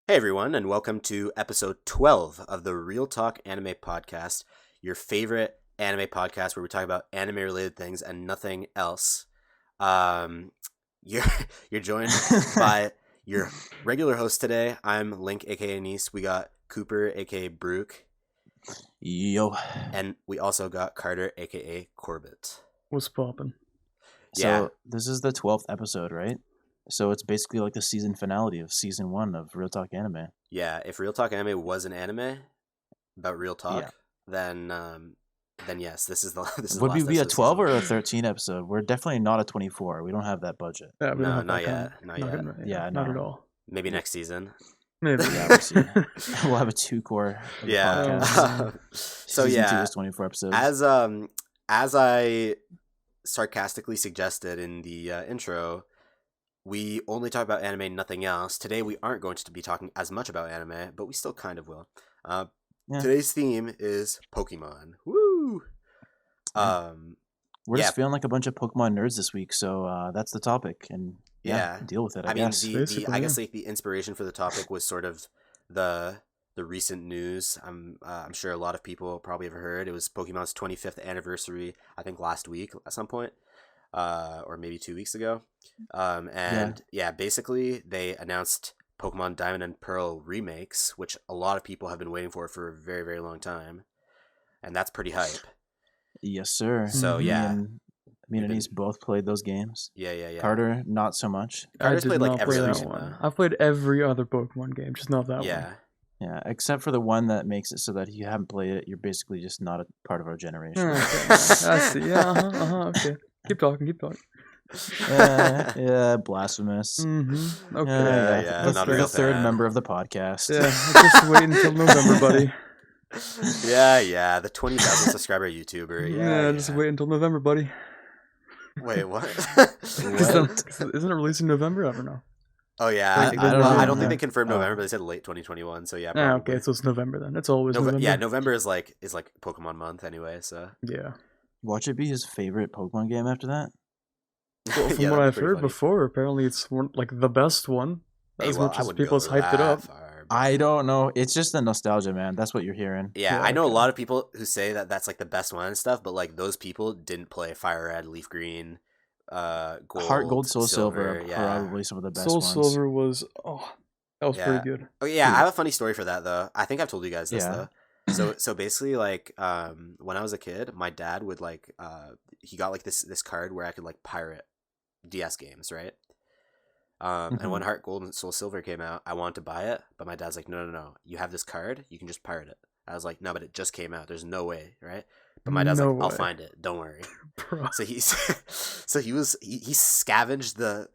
Hey everyone, and welcome to episode 12 of the Real Talk Anime Podcast, your favorite anime podcast where we talk about anime-related things and nothing else. You're you're joined by your regular host today. I'm Link, aka Nice. We got Cooper, aka Brook, Yo. and we also got Carter, aka Corbett. What's poppin'? So this is the 12th episode, right? So it's basically like the season finale of season 1 of Real Talk Anime. Yeah, if Real Talk Anime was an anime about real talk, then yes, this is the Would we last be a episode of 12 season or a one. 13 episode? We're definitely not a 24. We don't have that budget. Yeah, we No, don't have not that kind yet, of- not yet. Yeah, not no. at all. Maybe next season. Maybe. Yeah, we'll see. We'll have a 2-core Yeah. podcast. So Season 2 yeah, is 24 episodes. as I sarcastically suggested in the intro, we only talk about anime, nothing else. Today we aren't going to be talking as much about anime, but we still kind of will. Yeah. Today's theme is Pokemon. Woo! We're yeah. just feeling like a bunch of Pokemon nerds this week, so that's the topic, and Yeah. deal with it, I I mean, guess. the Basically, I guess yeah. like the inspiration for the topic was sort of the recent news. I'm sure a lot of people probably have heard. It was Pokemon's 25th anniversary. I think last week at some point, or maybe 2 weeks ago. And basically they announced Pokemon Diamond and Pearl remakes, which a lot of people have been waiting for a very, very long time, and that's pretty hype. Yes, sir. So, Mhm. yeah. Me We've and been- Ace both played those games. Yeah. Carter, not so much. Carter's I did played, like, not every play that recent one. one. I've played every other Pokemon game, just not that Yeah. one. Yeah, except for the one that makes it so that if you haven't played it, you're basically just not a part of our generation. Okay, I see. Yeah, okay. Keep talking. yeah, blasphemous. Mm-hmm. Okay. Yeah, the, not a the real third fan. member of the podcast. Yeah, just wait until November, buddy. Yeah, the 20,000 subscriber YouTuber. Yeah, Just wait until November, buddy. Wait, what? 'Cause What? isn't it released in November? I don't know. Oh yeah, Wait, I don't I know. don't think they Yeah. confirmed Oh. November, but they said late 2021. So yeah, Ah, probably. okay, so it's November then. It's always November. Yeah, November is like Pokemon month anyway. So Yeah. Watch it be his favorite Pokemon game after that. Well, from Yeah, what that'd I've be pretty heard funny. before, apparently it's like the best one. Hey, As well, much I as wouldn't people go have hyped it that up. far, but- I don't know. It's just the nostalgia, man. That's what you're hearing. Yeah, Yeah, I know a okay. lot of people who say that that's like the best one and stuff, but like those people didn't play Fire Red, Leaf Green, Gold, Heart Gold, Soul Silver, are yeah. probably some of the best Soul ones. Silver was that was Yeah. pretty good. Oh yeah, Dude. I have a funny story for that though. I think I've told you guys this Yeah. though. So basically like when I was a kid, my dad would like he got like this card where I could like pirate DS games, right? And when Heart Gold and Soul Silver came out, I wanted to buy it, but my dad's like, no, you have this card, you can just pirate it. I was like, no, but it just came out. There's no way, right? But my dad's No like, I'll way. find it. Don't worry. Bro. So he scavenged the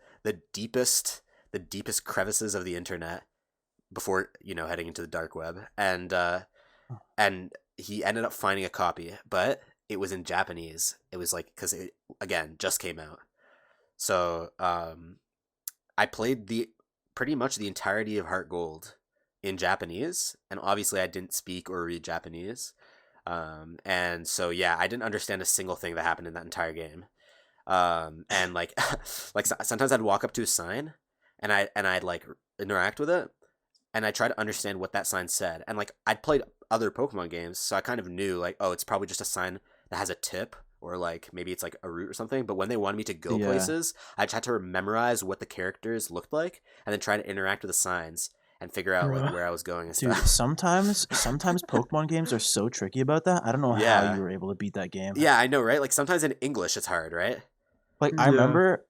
deepest crevices of the internet before heading into the dark web, and he ended up finding a copy, but it was in Japanese. It was like because it again just came out. So I played pretty much the entirety of Heart Gold in Japanese, and obviously I didn't speak or read Japanese. And so yeah, I didn't understand a single thing that happened in that entire game. And like sometimes I'd walk up to a sign and I'd like interact with it and I try to understand what that sign said. And like I'd played other Pokemon games, so I kind of knew like, oh, it's probably just a sign that has a tip or like maybe it's like a route or something. But when they wanted me to go Yeah. places, I just had to memorize what the characters looked like and then try to interact with the signs and figure out like Bruh. where I was going and Dude, stuff. sometimes Pokemon games are so tricky about that. I don't know Yeah. how you were able to beat that game. Yeah, I know, right? Like sometimes in English it's hard, right? Like I Yeah. remember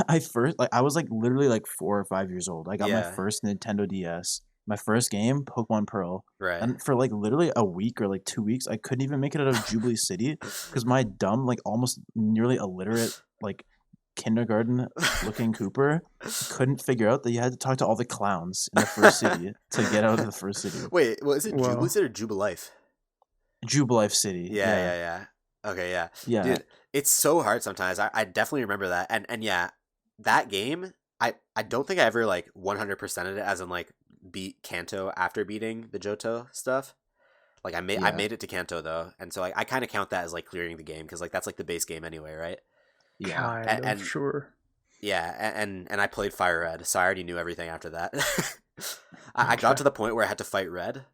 I first like I was like literally like 4 or 5 years old. I got my Yeah. first Nintendo DS. My first game, Pokemon Pearl. Right. And for like literally a week or like 2 weeks, I couldn't even make it out of Jubilee City because my dumb, like almost nearly illiterate, like kindergarten looking Cooper couldn't figure out that you had to talk to all the clowns in the first city to get out of the first city. Wait, well, is it Wow. Jubilee or Jubilife? Jubilife City. Yeah. Okay, yeah. Yeah. Dude, it's so hard sometimes. I definitely remember that. And yeah, that game, I don't think I ever like 100%ed it as in like beat Kanto after beating the Johto stuff. Like I Yeah. made it to Kanto though. And so like I kind of count that as like clearing the game because like that's like the base game anyway, right? Yeah. Kind of, and- sure. Yeah, and I played Fire Red, so I already knew everything after that. I got Okay. to the point where I had to fight Red,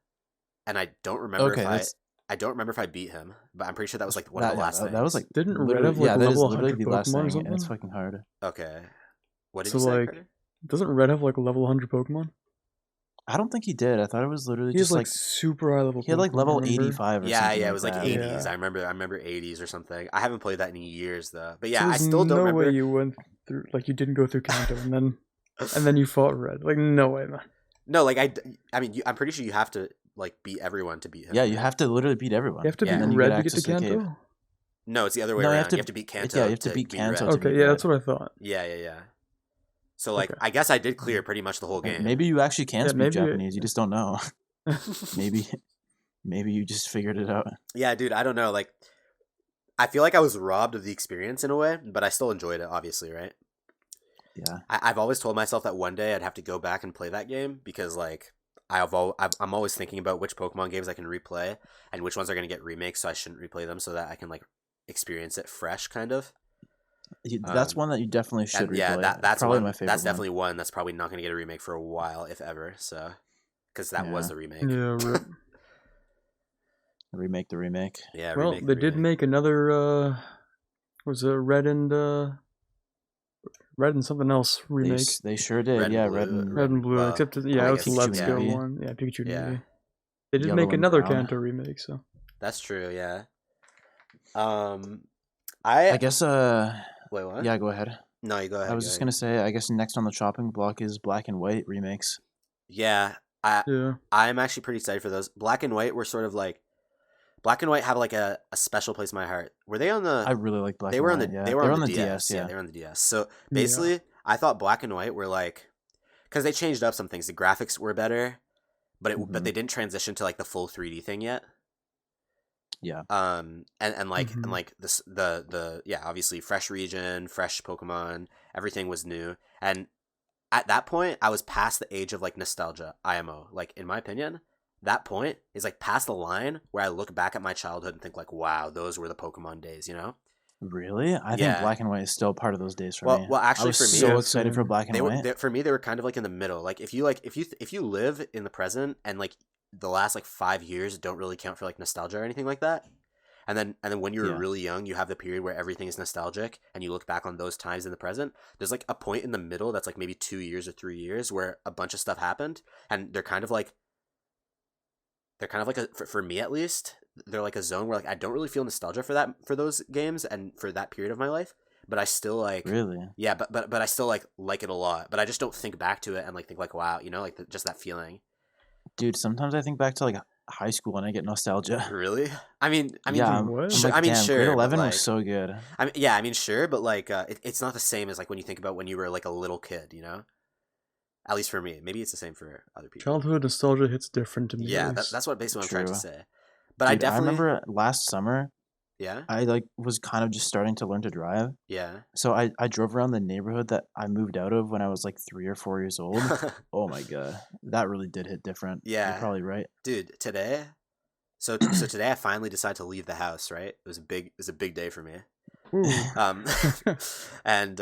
and I don't remember Okay, if that's I don't remember if I beat him, but I'm pretty sure that was like one of that. the Yeah, last that was things. like Didn't Red literally. have like Yeah, that is level literally 100 the last Pokemon or thing, and it's something? fucking hard. Okay. What did So you say, like, Carter? doesn't Red have like level 100 Pokemon? I don't think he did. I thought it was literally He has just like like super high level he had like Pokemon, level remember? 85 or Yeah, something yeah, it like was like that. 80s. Yeah. I remember 80s or something. I haven't played that in years though. But So yeah, I there's still don't no way remember. you went through, like you didn't go through Kanto and then you fought Red. Like no way, man. No, like I mean, I'm pretty sure you have to like beat everyone to beat him. Yeah, you right? have to literally beat everyone. You have to Yeah. beat and then you Red get to get to access to the cave. Kanto? No, it's the other way No, around. you have to. You have to beat Kanto. Yeah, you have to beat beat Kanto Red. to Okay, beat yeah, Red. that's what I thought. Yeah. So like, Okay. I guess I did clear pretty much the whole game. Maybe you actually can Yeah, speak maybe Japanese. You just don't know. maybe, maybe you just figured it out. Yeah, dude, I don't know. Like, I feel like I was robbed of the experience in a way, but I still enjoyed it, obviously, right? Yeah. I've always told myself that one day I'd have to go back and play that game because, like, I'm always thinking about which Pokemon games I can replay and which ones are going to get remakes, so I shouldn't replay them so that I can, like, experience it fresh, kind of. That's one that you definitely should replay. Yeah, that's probably one. my favorite. That's definitely one that's probably not going to get a remake for a while, if ever. So, because that was Yeah. the remake. Yeah, rip. Remake the remake. Yeah. Well, remake they the did remake. make another was it Red and something else remake. They sure did. Red and yeah, Blue. Red and Blue, Well, except it I was guess Let's Pikachu Go and Eevee. one. Yeah, Pikachu and Yeah. Eevee. They did Yellow make and another Brown. Kanto remake, so That's true. Yeah. I guess. Wait, what? Yeah, go ahead. No, you go ahead. I was just gonna say. I guess next on the chopping block is Black and White remakes. Yeah, yeah. I'm actually pretty excited for those. Black and White were sort of like Black and White have like a special place in my heart. Were they on the? I really like Black. They and were on White, the. Yeah. They were on the DS. Yeah, Yeah. they were on the DS. So basically, I thought Black and White were like, because they changed up some things. The graphics were better, but Mhm. they didn't transition to like the full 3D thing yet. Yeah. And like Mhm. and like this the yeah, obviously fresh region, fresh Pokemon, everything was new. And at that point I was past the age of like nostalgia, IMO. Like in my opinion, that point is like past the line where I look back at my childhood and think like, wow, those were the Pokemon days, you know? Really? I Yeah. think Black and White is still part of those days for Well- me. well, actually, I was for me- so Yeah, excited for same. Black and White. For me they were kind of like in the middle. Like if you live in the present and like the last like 5 years don't really count for like nostalgia or anything like that. And then when you're Yeah. really young, you have the period where everything is nostalgic and you look back on those times in the present. There's like a point in the middle that's like maybe 2 years or 3 years where a bunch of stuff happened and they're kind of like for me at least, they're like a zone where like I don't really feel nostalgia for those games and for that period of my life, but I still like Really? yeah, but I still like it a lot. But I just don't think back to it and like think like wow, you know, like just that feeling. Dude, sometimes I think back to like high school and I get nostalgia. Really? I mean, yeah, what? I'm Sure, like, damn, sure, grade but, 11 like, was so good. I mean, yeah, I mean, sure, but like, it's not the same as like when you think about when you were like a little kid, you know. At least for me, maybe it's the same for other people. Childhood nostalgia hits different to me. Yeah, at least. that's what basically what I'm trying to True. say. But Dude, I definitely remember last summer, yeah, I like was kind of just starting to learn to drive. yeah. So I drove around the neighborhood that I moved out of when I was like 3 or 4 years old. Oh my god, that really did hit different. Yeah. You're probably right. Dude, today. So today I finally decided to leave the house. Right, it was a big day for me. Ooh. And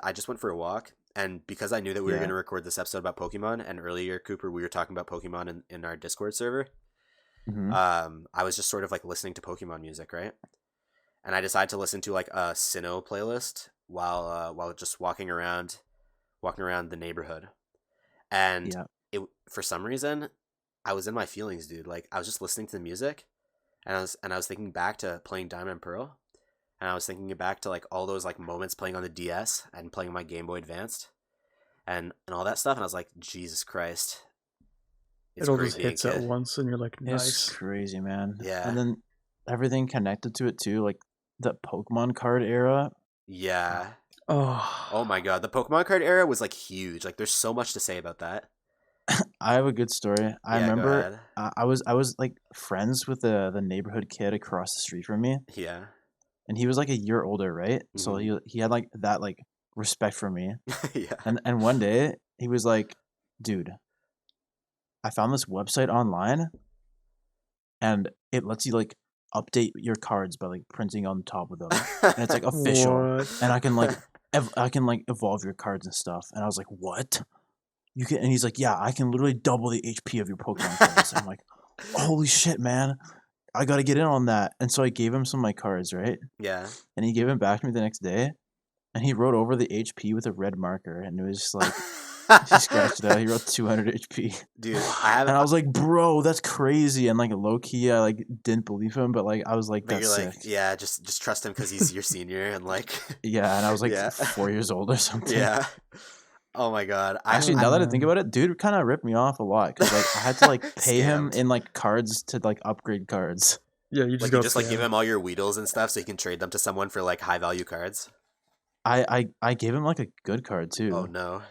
I just went for a walk. And because I knew that we were Yeah. going to record this episode about Pokemon, and earlier, Cooper, we were talking about Pokemon in our Discord server. Mhm. I was just sort of like listening to Pokemon music, right? And I decided to listen to like a Sinnoh playlist while just walking around the neighborhood. And Yeah. it for some reason I was in my feelings, dude. Like I was just listening to the music, and I was thinking back to playing Diamond and Pearl, and I was thinking back to like all those like moments playing on the DS and playing on my Game Boy Advanced, and all that stuff. And I was like, Jesus Christ, It all great just being a hits at kid. once, and you're like, It's nice. crazy, man. Yeah. And then everything connected to it too, like the Pokemon card era. Yeah. Oh. Oh my god, the Pokemon card era was like huge. Like there's so much to say about that. I have a good story. I Yeah, go remember ahead. I was like friends with the neighborhood kid across the street from me, Yeah. and he was like a year older, right? So Mhm. he had like that like respect for me. Yeah. And one day he was like, "Dude, I found this website online, and it lets you like update your cards by like printing on the top of them, and it's like official, What? and I can like I can like evolve your cards and stuff." And I was like, "What? you can, and he's like, yeah, I can literally double the HP of your Pokemon cards. I'm like, holy shit, man. I got to get in on that. And so I gave him some of my cards, right? Yeah. And he gave them back to me the next day. And he wrote over the HP with a red marker. And it was just like, he scratched it out. He wrote 200 HP. Dude, And I was like, bro, that's crazy. And like low key, I like didn't believe him, but like I was like, but that's you're like, sick. yeah, just trust him because he's your senior and like. Yeah, and I was like Yeah. 4 years old or something. Yeah. Oh my god. Actually, now that I think about it, dude kind of ripped me off a lot because like I had to like pay him Scammed. in like cards to like upgrade cards. Yeah, you just Like got you just like give scammed. him all your Weedles and stuff so you can trade them to someone for like high value cards. I gave him like a good card too. Oh no.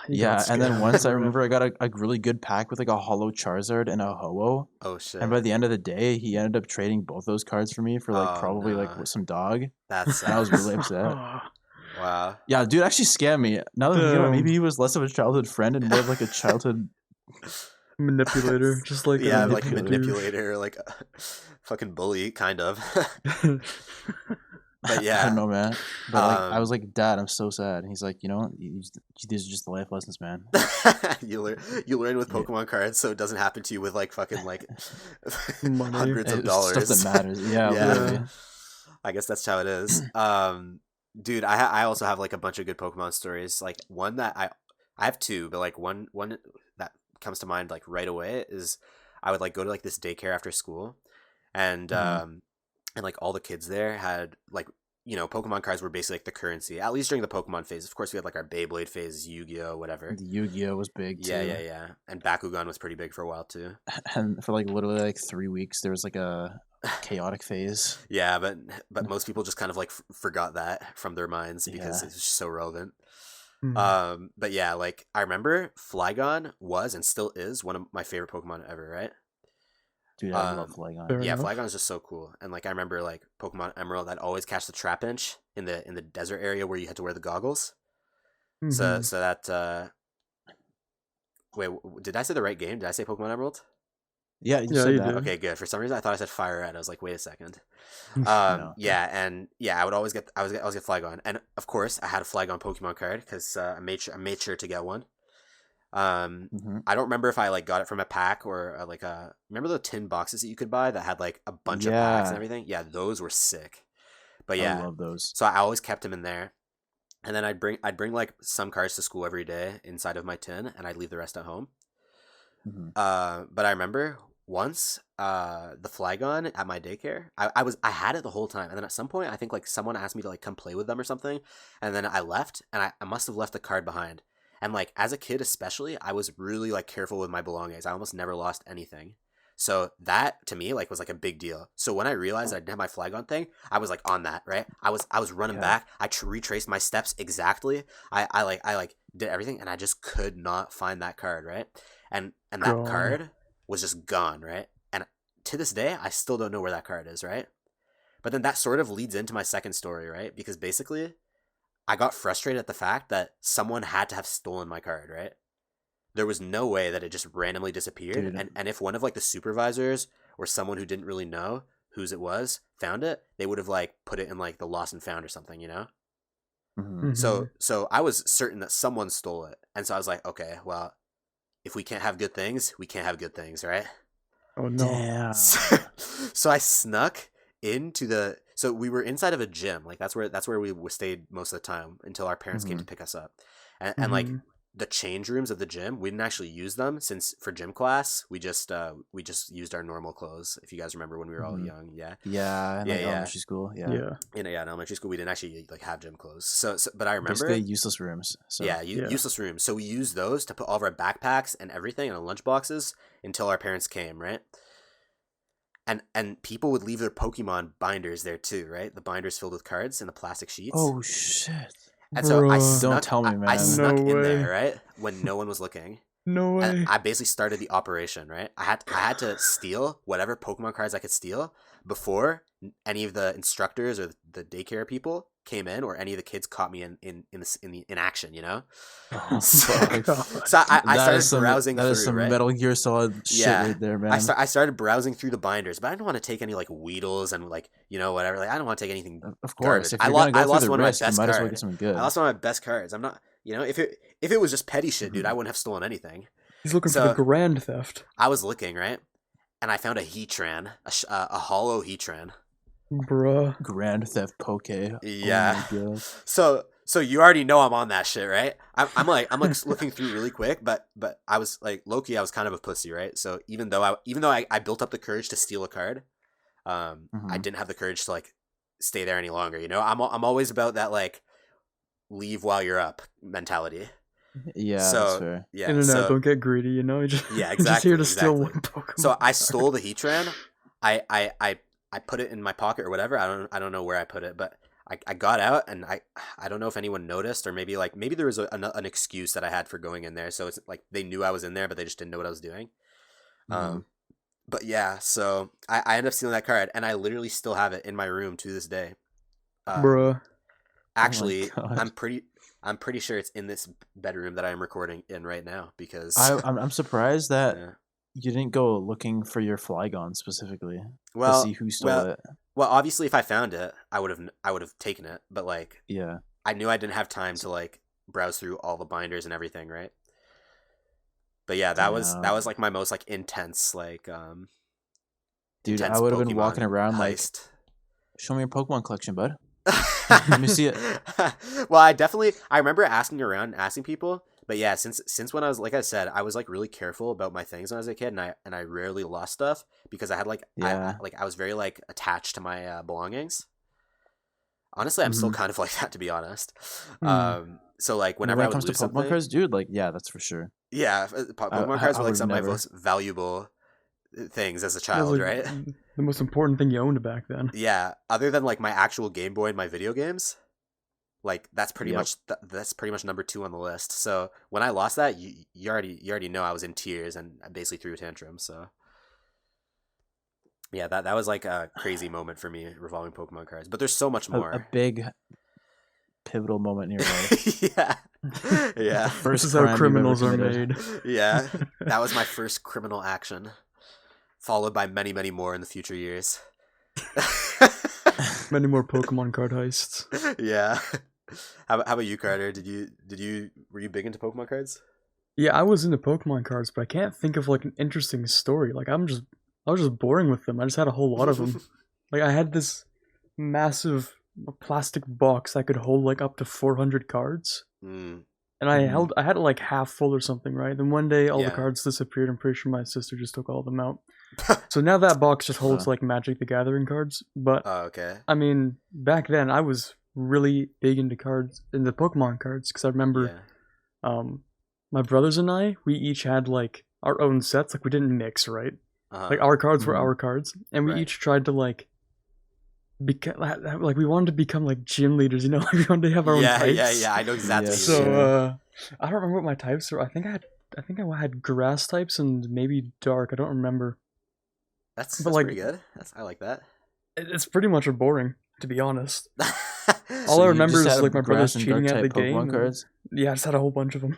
You Yeah, got and then scammed, once I bro. remember I got a really good pack with like a hollow Charizard and a Ho-Oh. Oh shit. And by the end of the day, he ended up trading both those cards for me for like Oh, probably nah. like some dog. That's And I was really upset. wow. Yeah, dude actually scammed me. Now that I think about it, Damn. maybe he was less of a childhood friend and more of like a childhood. Manipulator, just like Yeah, a like douche. manipulator, like a fucking bully, kind of. But I yeah. don't know, man. But like, I Um, was like, Dad, I'm so sad. And he's like, these are just the life lessons, man. you learn with Yeah. Pokemon cards, so it doesn't happen to you with like fucking like Money. hundreds of It's dollars. stuff that matters. Yeah, literally. I guess that's how it is. Dude, I also have like a bunch of good Pokemon stories. Like one that I have two, but like one that comes to mind like right away is I would like go to like this daycare after school, and Mhm. and like all the kids there had like, you know, Pokemon cards were basically like the currency, at least during the Pokemon phase. Of course, we had like our Beyblade phase, Yu-Gi-Oh, whatever. The Yu-Gi-Oh was big too. Yeah. And Bakugan was pretty big for a while too. And for like literally like 3 weeks, there was like a chaotic phase. Yeah, but most people just kind of like forgot that from their minds because Yeah. it's just so relevant. Mhm. But yeah, like I remember Flygon was and still is one of my favorite Pokemon ever, right? Dude, I love Flygon. Fair Yeah, enough. Flygon is just so cool. And like I remember like Pokemon Emerald, I'd always catch the Trapinch in the desert area where you had to wear the goggles. So Mhm. so that wait, did I say the right game? Did I say Pokemon Emerald? Yeah, you Yeah, said you that. did. Okay, good. For some reason I thought I said Fire Red. I was like, wait a second. No. Yeah, and yeah, I would always get Flygon, and of course I had a Flygon Pokemon card because I made sure to get one. Mhm. I don't remember if I like got it from a pack or like a remember the tin boxes that you could buy that had like a bunch of packs and Yeah. everything. Yeah, those were sick. But I yeah, love those. so I always kept them in there, and then I'd bring like some cards to school every day inside of my tin, and I'd leave the rest at home. Mhm. But I remember once the Flygon at my daycare, I had it the whole time, and then at some point I think like someone asked me to like come play with them or something, and then I left, and I must have left the card behind. And like as a kid especially, I was really like careful with my belongings. I almost never lost anything. So that to me like was like a big deal. So when I realized I didn't have my Flygon thing, I was like on that, right? I was running Yeah. back. I retraced my steps exactly. I like did everything, and I just could not find that card, right? And that Gone. card was just gone, right? And to this day, I still don't know where that card is, right? But then that sort of leads into my second story, right? Because basically, I got frustrated at the fact that someone had to have stolen my card, right? There was no way that it just randomly disappeared. Dude. And if one of like the supervisors or someone who didn't really know whose it was found it, they would have like put it in like the lost and found or something, you know? Mhm. So I was certain that someone stole it. And so I was like, okay, well, if we can't have good things, we can't have good things, right? Oh no. Damn. So I snuck into the. So we were inside of a gym, like that's where we stayed most of the time until our parents came to pick us up, and like Mhm. the change rooms of the gym, we didn't actually use them since for gym class we just used our normal clothes. If you guys remember when we were all Mhm. young, yeah, Yeah, in Yeah, like yeah. elementary school. Yeah. Yeah. in elementary school we didn't actually like have gym clothes. So but I remember Basically useless rooms. So yeah, Yeah. useless rooms. So we used those to put all of our backpacks and everything in our lunch boxes until our parents came, right? And people would leave their Pokemon binders there too, right? The binders filled with cards and the plastic sheets. Oh shit. and so I Bruh. snuck, Don't tell me, I man. snuck No in way. there, right? When no one was looking. No way. And I basically started the operation, right? I had to steal whatever Pokemon cards I could steal before any of the instructors or the daycare people came in, or any of the kids caught me in action, you know. Oh, So, fuck. so I That started is some, browsing that through, is some right? Metal Gear Solid shit Yeah. right there, man. I started browsing through the binders, but I didn't want to take any like Weedles and like, you know, whatever. Like I don't want to take anything. Of course, garbage. if I you're gonna I go lost through the one of my risk, you best might as well cards. get something good. I lost one of my best cards. I'm not, You know, if it was just petty shit, dude, I wouldn't have stolen anything. He's looking for So the grand theft. I was looking, right, and I found a Heatran, a hollow Heatran. Bruh. Grand Theft Poke. Yeah. Oh my God. So you already know I'm on that shit, right? I'm like looking through really quick, but I was like low-key, I was kind of a pussy, right? So even though I built up the courage to steal a card, I didn't have the courage to like stay there any longer. You know, I'm always about that like leave while you're up mentality. Yeah, So that's fair. yeah, Internet, so don't get greedy, you know? You're just, yeah, you're just here to exactly. steal one Pokemon. So I card. stole the Heatran. I put it in my pocket or whatever. I don't know where I put it, but I got out and I don't know if anyone noticed, or maybe there was an excuse that I had for going in there. So it's like they knew I was in there, but they just didn't know what I was doing. But yeah, so I ended up stealing that card, and I literally still have it in my room to this day. Bruh. Actually, Oh my God. I'm pretty sure it's in this bedroom that I'm recording in right now because I'm surprised that yeah. you didn't go looking for your Flygon specifically Well, to see who stole it. Well, obviously, if I found it, I would have taken it. But like, Yeah. I knew I didn't have time to like browse through all the binders and everything, right? But yeah, that was like my most like intense like Dude, intense I would have been Pokemon walking around like, heist. show me your Pokemon collection, bud. Let me see it. Well, I remember asking around, asking people, but yeah, since when I was, like I said, I was like really careful about my things when I was a kid, and I rarely lost stuff because I had like Yeah. I was very like attached to my belongings. Honestly, I'm still Mhm. kind of like that, to be honest. Mm. So like When whenever it I would comes to lose Pokemon something, cards, dude, like, yeah, that's for sure. yeah, Pokemon cards I were like would some of my never. most valuable things as a That was child, like right? the most important thing you owned back then. Yeah, other than like my actual Game Boy and my video games, like that's pretty Yep. much that's pretty much number 2 on the list. So when I lost that, you already know I was in tears and I basically threw a tantrum. So yeah, that was like a crazy moment for me revolving Pokemon cards. But there's so much A more. big pivotal moment in your life. Yeah, yeah, The first This is how crime you've ever criminals are committed. made. yeah. That was my first criminal action, followed by many more in the future years. Many more Pokemon card heists. Yeah. How about you, Carter? Were you big into Pokemon cards? Yeah, I was into Pokemon cards, but I can't think of like an interesting story. Like I was just boring with them. I just had a whole lot of them. Like I had this massive plastic box that could hold like up to 400 cards. Mm. And I had it like half full or something, right? Then one day all Yeah. the cards disappeared. I'm pretty sure my sister just took all of them out. So now that box just holds Huh. like Magic the Gathering cards. But Oh, okay. I mean, back then I was really big into Pokemon cards, because I remember Yeah. my brothers and I, we each had like our own sets. Like we didn't mix, right? Uh-huh. Like our cards were Mhm. our cards, and we Right. each tried to like like we wanted to become like gym leaders, you know? Like we wanted to have our own types. Yeah. I know exactly. Yes, what you So mean. sir. I don't remember what my types were. I think I had grass types and maybe dark. I don't remember. That's but, like- pretty good. I like that. It's pretty much boring, to be honest. All So I you remember just is had like my brothers grass and cheating dark at the type game. Pokemon and- cards. Yeah, I just had a whole bunch of them.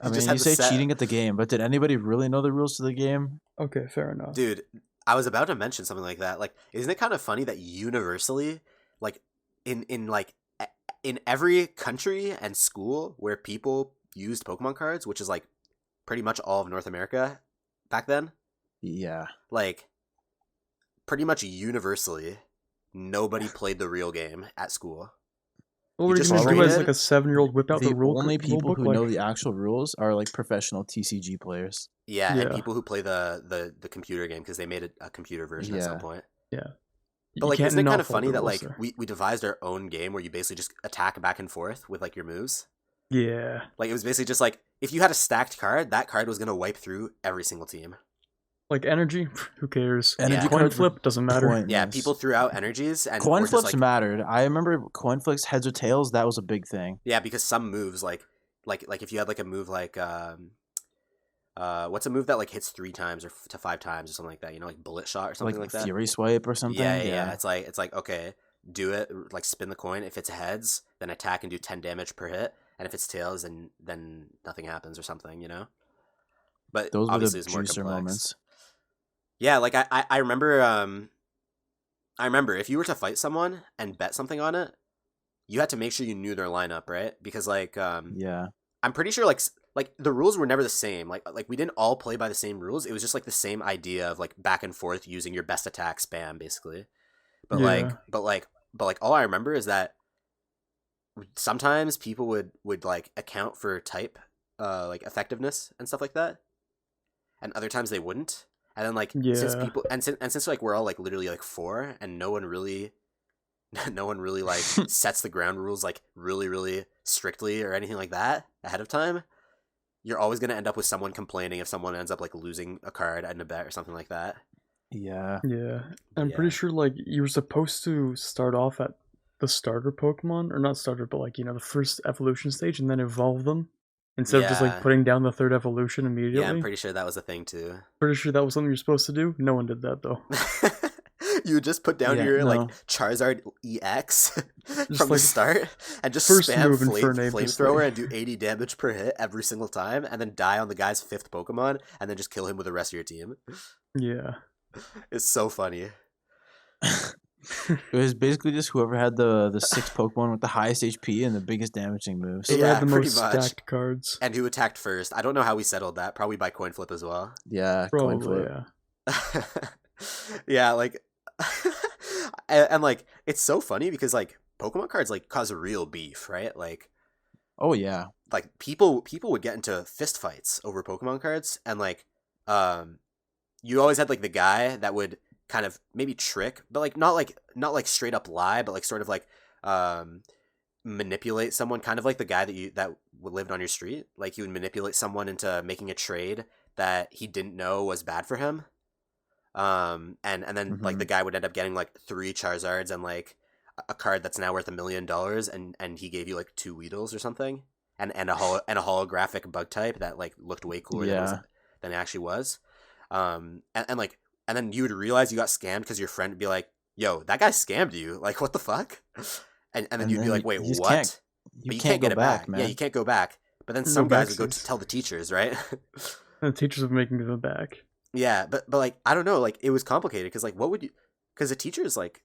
I mean, you say cheating at the game, but did anybody really know the rules to the game? Okay, fair enough. Dude, I was about to mention something like that. Like, isn't it kind of funny that universally, like, in every country and school where people used Pokemon cards, which is like pretty much all of North America back then, Yeah. like pretty much universally, nobody played the real game at school. What you were you just gonna do traded- as like a 7-year-old whip out The the rule? only rule people book? who Like, know the actual rules are like professional TCG players. Yeah, and Yeah. people who play the computer game because they made a computer version at some Yeah. point. you But like, can't isn't it not kind of follow funny the that rules like there. we devised our own game where you basically just attack back and forth with like your moves? Yeah. Like it was basically just like if you had a stacked card, that card was gonna wipe through every single team. Like energy, who cares? Energy Coin cards were flip doesn't matter. pointless. Yeah, people threw out energies and Coin were just, flips like, mattered. I remember coin flips, heads or tails. That was a big thing. Yeah, because some moves like if you had like a move like what's a move that like hits 3 times or to 5 times or something like that? You know, like bullet shot or something like that. Fury swipe or something. Yeah. It's like okay, do it. Like spin the coin. If it's heads, then attack and do 10 damage per hit. And if it's tails, then nothing happens or something. You know. But Those were the obviously, it's more juicer complex. moments. Yeah, like I remember. I remember if you were to fight someone and bet something on it, you had to make sure you knew their lineup, right? Because like Yeah. I'm pretty sure like the rules were never the same. Like we didn't all play by the same rules. It was just like the same idea of like back and forth using your best attack spam basically. But Yeah. like all I remember is that sometimes people would like account for type like effectiveness and stuff like that, and other times they wouldn't. And then like since Yeah. people and since like we're all like literally like 4 and no one really like sets the ground rules like really strictly or anything like that ahead of time, you're always going to end up with someone complaining if someone ends up like losing a card in a bet or something like that. Yeah. Yeah. I'm Yeah. pretty sure like you were supposed to start off at the starter Pokemon, or not starter, but like, the first evolution stage and then evolve them instead of just like Yeah. putting down the third evolution immediately. Yeah, I'm pretty sure that was a thing too. Pretty sure that was something you're supposed to do. No one did that though. You would just put down Yeah, your no. like Charizard EX from the like, start and just first spam move Infernape this flamethrower thing. and do 80 damage per hit every single time and then die on the guy's 5th Pokemon and then just kill him with the rest of your team. Yeah. It's so funny. It was basically just whoever had the 6 Pokemon with the highest HP and the biggest damaging moves. So they Yeah, had the pretty most much. stacked cards. And who attacked first? I don't know how we settled that. Probably by coin flip as well. Yeah, coin Probably, flip. yeah. Yeah, like and like it's so funny because like Pokemon cards like cause real beef, right? Like Oh yeah. people would get into fist fights over Pokemon cards, and like you always had like the guy that would kind of maybe trick, but like not like straight up lie, but like sort of like manipulate someone, kind of like the guy that lived on your street. Like he would manipulate someone into making a trade that he didn't know was bad for him. And then like the guy would end up getting like 3 Charizards and like a card that's now worth $1 million, and he gave you like 2 Weedles or something, and a holographic bug type that like looked way cooler than it actually was. And then you would realize you got scammed because your friend would be like, "Yo, that guy scammed you! Like, what the fuck?" And then you'd be like, "Wait, you just what?" You But you can't get go it back, back. man. Yeah, you can't go back. But then No some guys would go to backsies. tell the teachers, right? And the teachers were making them back. Yeah, but like I don't know, like it was complicated because like what would you? Because the teachers like,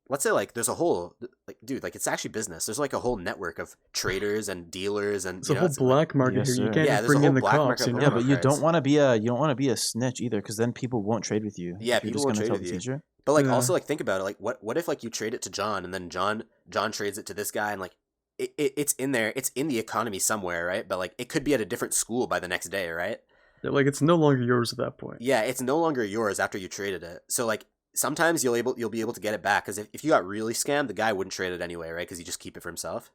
let's say like there's a whole like dude, like it's actually business. There's like a whole network of traders and dealers and It's a whole it's, black market Yes, here. You sir. can't Yeah, just there's a bring in whole the black cops, market you of know? Yeah, Pokemon but you cards. don't want to be a snitch either, because then people won't trade with you. Yeah, if you're people just won't gonna trade tell with the you. teacher. But like Yeah. also like think about it, like what if like you trade it to John and then John trades it to this guy and like it's in there, it's in the economy somewhere, right? But like it could be at a different school by the next day, right? Yeah, like it's no longer yours at that point. Yeah, it's no longer yours after you traded it. So like sometimes you'll be able to get it back because if you got really scammed, the guy wouldn't trade it anyway, right? Because he just keep it for himself.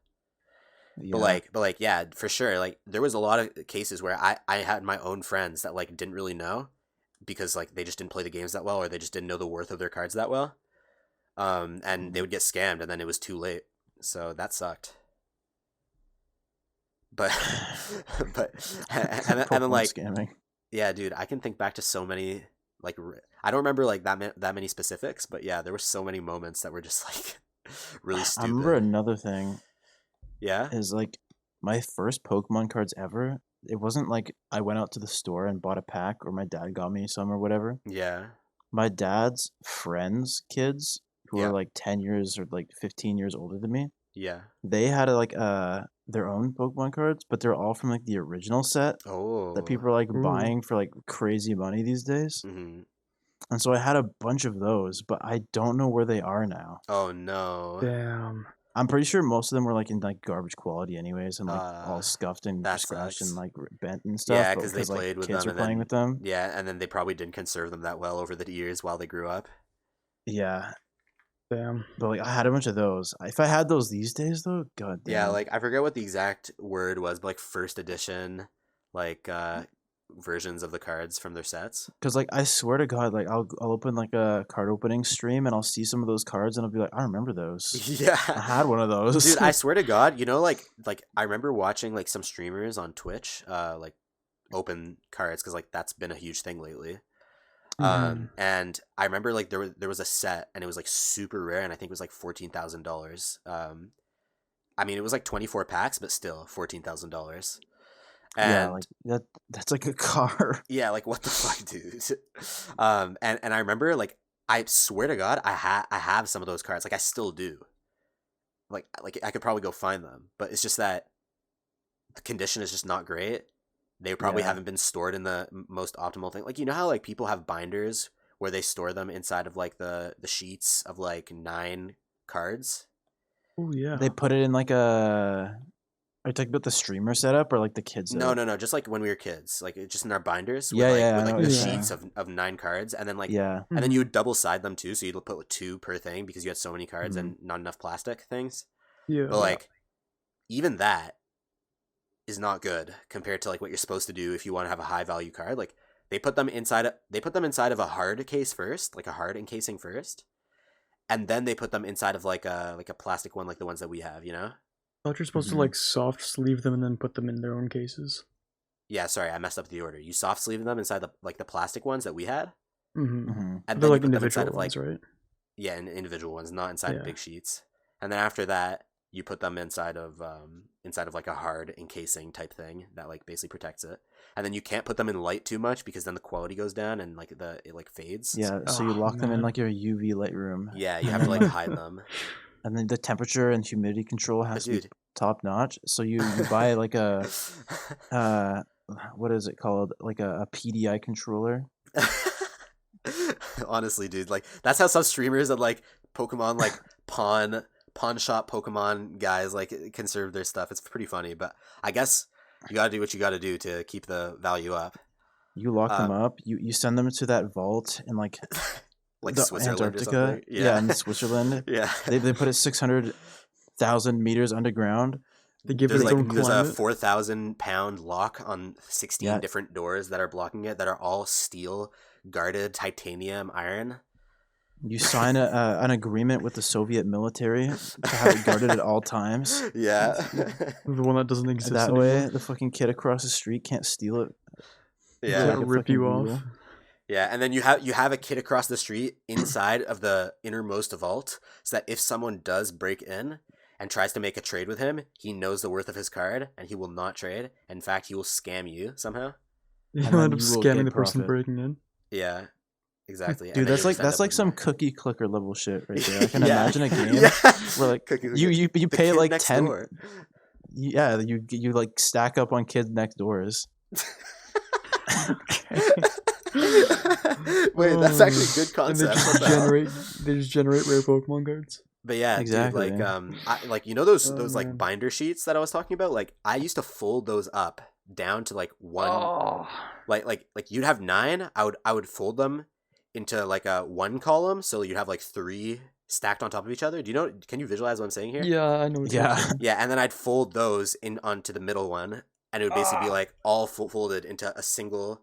Yeah. But like yeah, for sure. Like there was a lot of cases where I had my own friends that like didn't really know because like they just didn't play the games that well or they just didn't know the worth of their cards that well. And they would get scammed and then it was too late. So that sucked. But and then Pokemon like scamming. yeah, dude, I can think back to so many like I don't remember like that many specifics, but yeah, there were so many moments that were just like really I stupid. remember another thing Yeah. is like my first Pokemon cards ever. It wasn't like I went out to the store and bought a pack or my dad got me some or whatever. Yeah. My dad's friends' kids who Yeah. are like 10 years or like 15 years older than me, Yeah. they had like their own Pokemon cards, but they're all from like the original set Oh. that people are like Ooh. buying for like crazy money these days. Mm-hmm. And so I had a bunch of those, but I don't know where they are now. Oh no. Damn. I'm pretty sure most of them were like in like garbage quality anyways, and like all Uh, scuffed and that scratched sucks. and like bent and stuff. Yeah, but because they like, played with kids them were and playing then with them. yeah, and then they probably didn't conserve them that well over the years while they grew up. Yeah, Damn. but like I had a bunch of those. If I had those these days though, god damn. Yeah, like I forget what the exact word was, but like first edition, like versions of the cards from their sets. Because like I swear to God, like I'll open like a card opening stream and I'll see some of those cards and I'll be like, I remember those. I Yeah. had one of those. Dude, I swear to God, you know, like I remember watching like some streamers on Twitch, like open cards because like that's been a huge thing lately. And I remember like there was a set and it was like super rare and I think it was like $14,000. I mean it was like 24 packs, but still $14,000. And yeah, like that's like a car. yeah, like what the fuck, dude? And I remember like I swear to God, I have some of those cards. Like I still do. like I could probably go find them, but it's just that the condition is just not great. They probably haven't been stored in the most optimal thing. Like, you know how like people have binders where they store them inside of like the sheets of like 9 cards? Oh yeah. They put it in like a. Are you talking about the streamer setup or like the kids setup? No, just like when we were kids, like just in our binders with Yeah, like yeah, I with know like what the you're sheets saying. of 9 cards, and then like Yeah. and then you would double side them too, so you'd put 2 per thing because you had so many cards Mhm. and not enough plastic things. Yeah. But like even that is not good compared to like what you're supposed to do if you want to have a high value card. Like they put them inside of a hard case first, like a hard encasing first, and then they put them inside of like a plastic one like the ones that we have, you know? I thought you're supposed to like soft sleeve them and then put them in their own cases. Yeah, sorry, I messed up the order. You soft sleeve them inside the plastic ones that we had, Mm-hmm. and They're then like you put them inside individual of like ones, right? yeah, individual ones, not inside of Yeah. big sheets. And then after that, you put them inside of like a hard encasing type thing that like basically protects it. And then you can't put them in light too much because then the quality goes down and like it like fades. Yeah, so you Oh, lock them in man. like your UV light room. Yeah, you And have to then, like hide them. And then the temperature and humidity control has to be Dude. top notch. So you buy like a what is it called? Like a PDI controller. Honestly, dude, like that's how some streamers and like Pokemon like pawn shop Pokemon guys like conserve their stuff. It's pretty funny, but I guess you gotta do what you gotta do to keep the value up. You lock them up. You send them to that vault in like Like the Switzerland or Antarctica. something. Yeah, in Switzerland. Yeah. They put it 600,000 meters underground. They give There's it its own there's a climate. 4,000-pound lock on 16 Yeah. different doors that are blocking it that are all steel guarded titanium iron. You sign an agreement with the Soviet military to have it guarded at all times. Yeah. The one that doesn't exist That anymore. way, the fucking kid across the street can't steal it. Yeah. Like a Rip fucking you Google. off. Yeah, and then you have a kid across the street inside of the innermost vault, so that if someone does break in and tries to make a trade with him, he knows the worth of his card and he will not trade. In fact, he will scam you somehow. You And then end up you will scamming get the person profit. breaking in. Yeah, exactly. And Dude, then that's you'll like just end up with some more. cookie clicker level shit right there. I can Yeah. imagine a game Yeah. where like Cookie you The pay kid like next 10. door. Yeah, you like stack up on kids next doors. Wait, that's actually a good And they concept. just What the hell? generate rare Pokemon cards. But yeah, Exactly. dude, like you know those Oh, like man. binder sheets that I was talking about. Like I used to fold those up down to like one. Oh. Like you'd have 9. I would fold them into like a 1 column, so you'd have like 3 stacked on top of each other. Do you know? Can you visualize what I'm saying here? Yeah, I know. What Yeah. you're saying. Yeah, and then I'd fold those in onto the middle one, and it would basically be like all folded into a single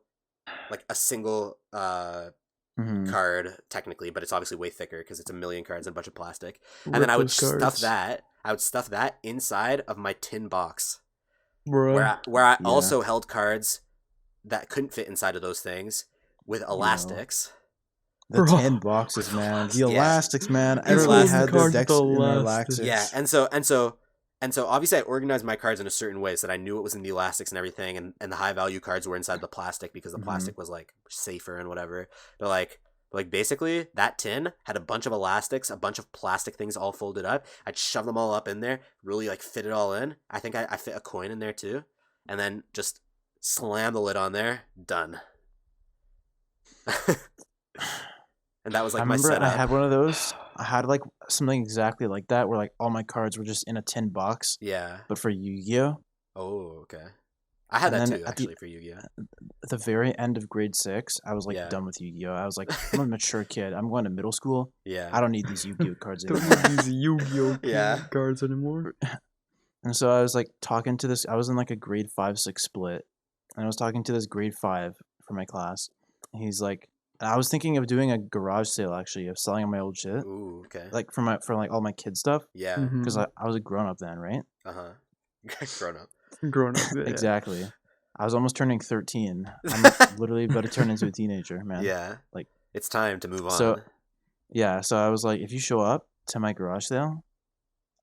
Mhm. card technically, but it's obviously way thicker because it's a million cards and a bunch of plastic. And Rip then I would those stuff cards. that. I would stuff that inside of my tin box, Bruh. where I Yeah. also held cards that couldn't fit inside of those things with elastics. The Bro. 10 boxes, man. The Yeah. elastics, man. These Everybody old had their cards decks with in their elastics. elastics. Yeah, and so obviously I organized my cards in a certain way so that I knew it was in the elastics and everything, and the high value cards were inside the plastic because the Mhm. plastic was like safer and whatever. But like basically that tin had a bunch of elastics, a bunch of plastic things all folded up. I'd shove them all up in there, really like fit it all in. I think I fit a coin in there too, and then just slam the lid on there. Done. And that was like I my remember setup. I had one of those. I had like something exactly like that where like all my cards were just in a tin box, Yeah. but for Yu-Gi-Oh! Oh, okay. I had And that then too, at the- actually, for Yu-Gi-Oh. At the very end of grade 6, I was like Yeah. done with Yu-Gi-Oh! I was like, I'm a mature kid. I'm going to middle school. Yeah. I don't need these Yu-Gi-Oh! cards Don't anymore. need these Yu-Gi-Oh Yeah. cards anymore. And so I was like talking to this. I was in like a grade 5-6 split, and I was talking to this grade 5 for my class. And he's like, and I was thinking of doing a garage sale actually, of selling all my old shit, Ooh, okay. like for like all my kid stuff, Yeah. Mhm. because I was a grown up then, right? Uh-huh. Grown up. Grown up. Yeah. Exactly. I was almost turning 13. I'm literally about to turn into a teenager, man. Yeah. Like- it's time to move on. So- Yeah, so I was like, if you show up to my garage sale,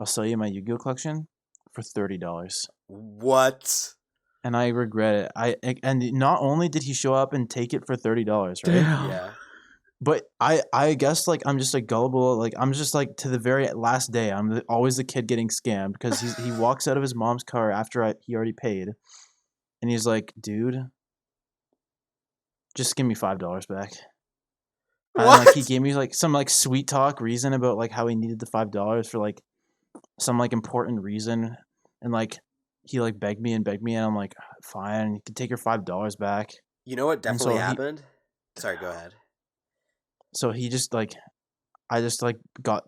I'll sell you my Yu-Gi-Oh collection for $30. What? And I regret it. And not only did he show up and take it for $30, right? Damn. Yeah. But I guess like I'm just like gullible. Like I'm just like to the very last day. Always the kid getting scammed because he walks out of his mom's car after he already paid, and he's like, "Dude, just give me $5 back." And like he What? gave me like some like sweet talk reason about like how he needed the $5 for like some like important reason, and like he like begged me, and I'm like, fine, you can take your $5 back. You know what And definitely happened? Sorry, go ahead. so he just like I just like got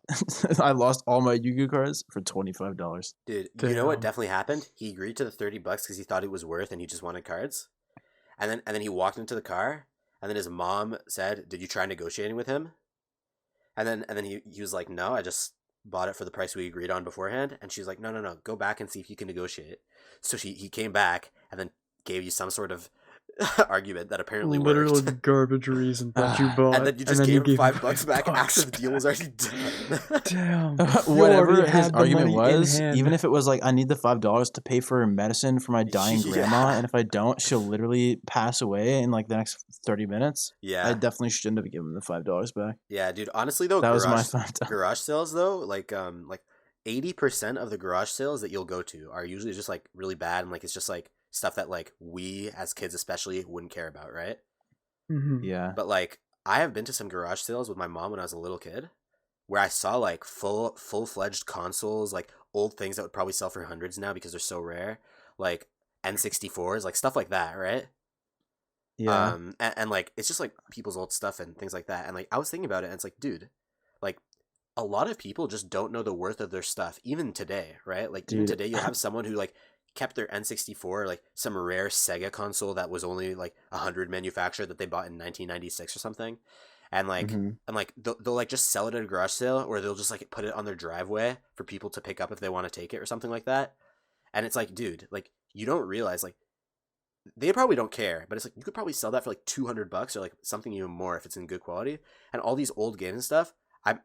I lost all my Yu-Gi-Oh cards for $25. Dude, you know what Damn. definitely happened? He agreed to the $30 because he thought it was worth and he just wanted cards. And then he walked into the car, and then his mom said, "Did you try negotiating with him?" And then he was like, "No, I just bought it for the price we agreed on beforehand." And she's like, "No, no, no, go back and see if you can negotiate." So he came back and then gave you some sort of argument that apparently Literal worked. garbage reason that you bought, And then you just and then gave him you gave him $5 back after the $5. deal was already done. Damn. Whatever already his had the argument money in was, hand. even if it was like I need the $5 to pay for medicine for my dying grandma, Yeah. and if I don't, she'll literally pass away in like the next 30 minutes. I Yeah. definitely shouldn't have given him the $5 back. Yeah, dude. Honestly though, That was my $5. garage sales though, like 80% of the garage sales that you'll go to are usually just like really bad, and like it's just like stuff that like we as kids especially wouldn't care about, right? Mm-hmm. Yeah. But like I have been to some garage sales with my mom when I was a little kid where I saw like full-fledged consoles, like old things that would probably sell for hundreds now because they're so rare, like N64s, like stuff like that, right? Yeah. And like it's just like people's old stuff and things like that. And like I was thinking about it and it's like, dude, like a lot of people just don't know the worth of their stuff even today, right? Like even Dude. today you'll have someone who like kept their N64, like some rare Sega console that was only like 100 manufactured that they bought in 1996 or something. And like Mhm. they'll like just sell it at a garage sale, or they'll just like put it on their driveway for people to pick up if they want to take it or something like that. And it's like, dude, like you don't realize like they probably don't care, but it's like you could probably sell that for like $200 or like something even more if it's in good quality. And all these old games and stuff,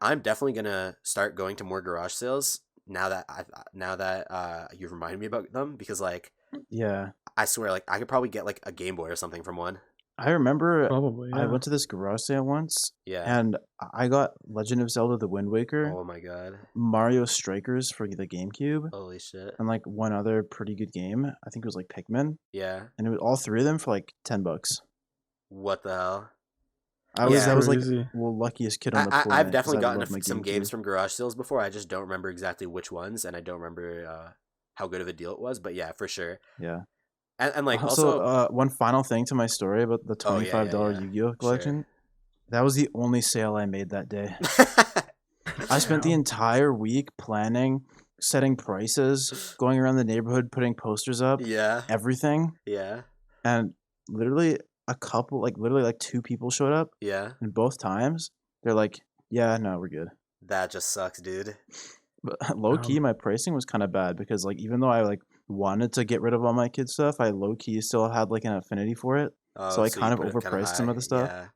I'm definitely gonna start going to more garage sales now that you've reminded me about them, because like Yeah. I swear like I could probably get like a Game Boy or something from one. I remember Probably, I yeah. went to this garage sale once, Yeah. and I got Legend of Zelda: The Wind Waker, Oh my god. Mario Strikers for the GameCube, Holy shit. and like one other pretty good game. I think it was like Pikmin, Yeah. and it was all three of them for like $10. What the hell? I was Yeah. I was like Crazy. the luckiest kid on the planet. I've 'cause definitely I gotten love my some GameCube. games from garage sales before. I just don't remember exactly which ones, and I don't remember how good of a deal it was. But yeah, for sure. Yeah. And like Also, also, one final thing to my story about the oh yeah, $25 yeah. Yu-Gi-Oh collection. That was the only sale I made that day. Sure. I spent the Damn. entire week planning, setting prices, going around the neighborhood, putting posters up, Yeah. everything, Yeah. and literally literally like two people showed up, Yeah. and both times they're like, "Yeah, no, we're good." That just sucks, dude. But low key, my pricing was kind of bad because like even though I like wanted to get rid of all my kids stuff, I low key still had like an affinity for it, Oh, so I you kind of put it kinda overpriced some high. of the stuff. Yeah.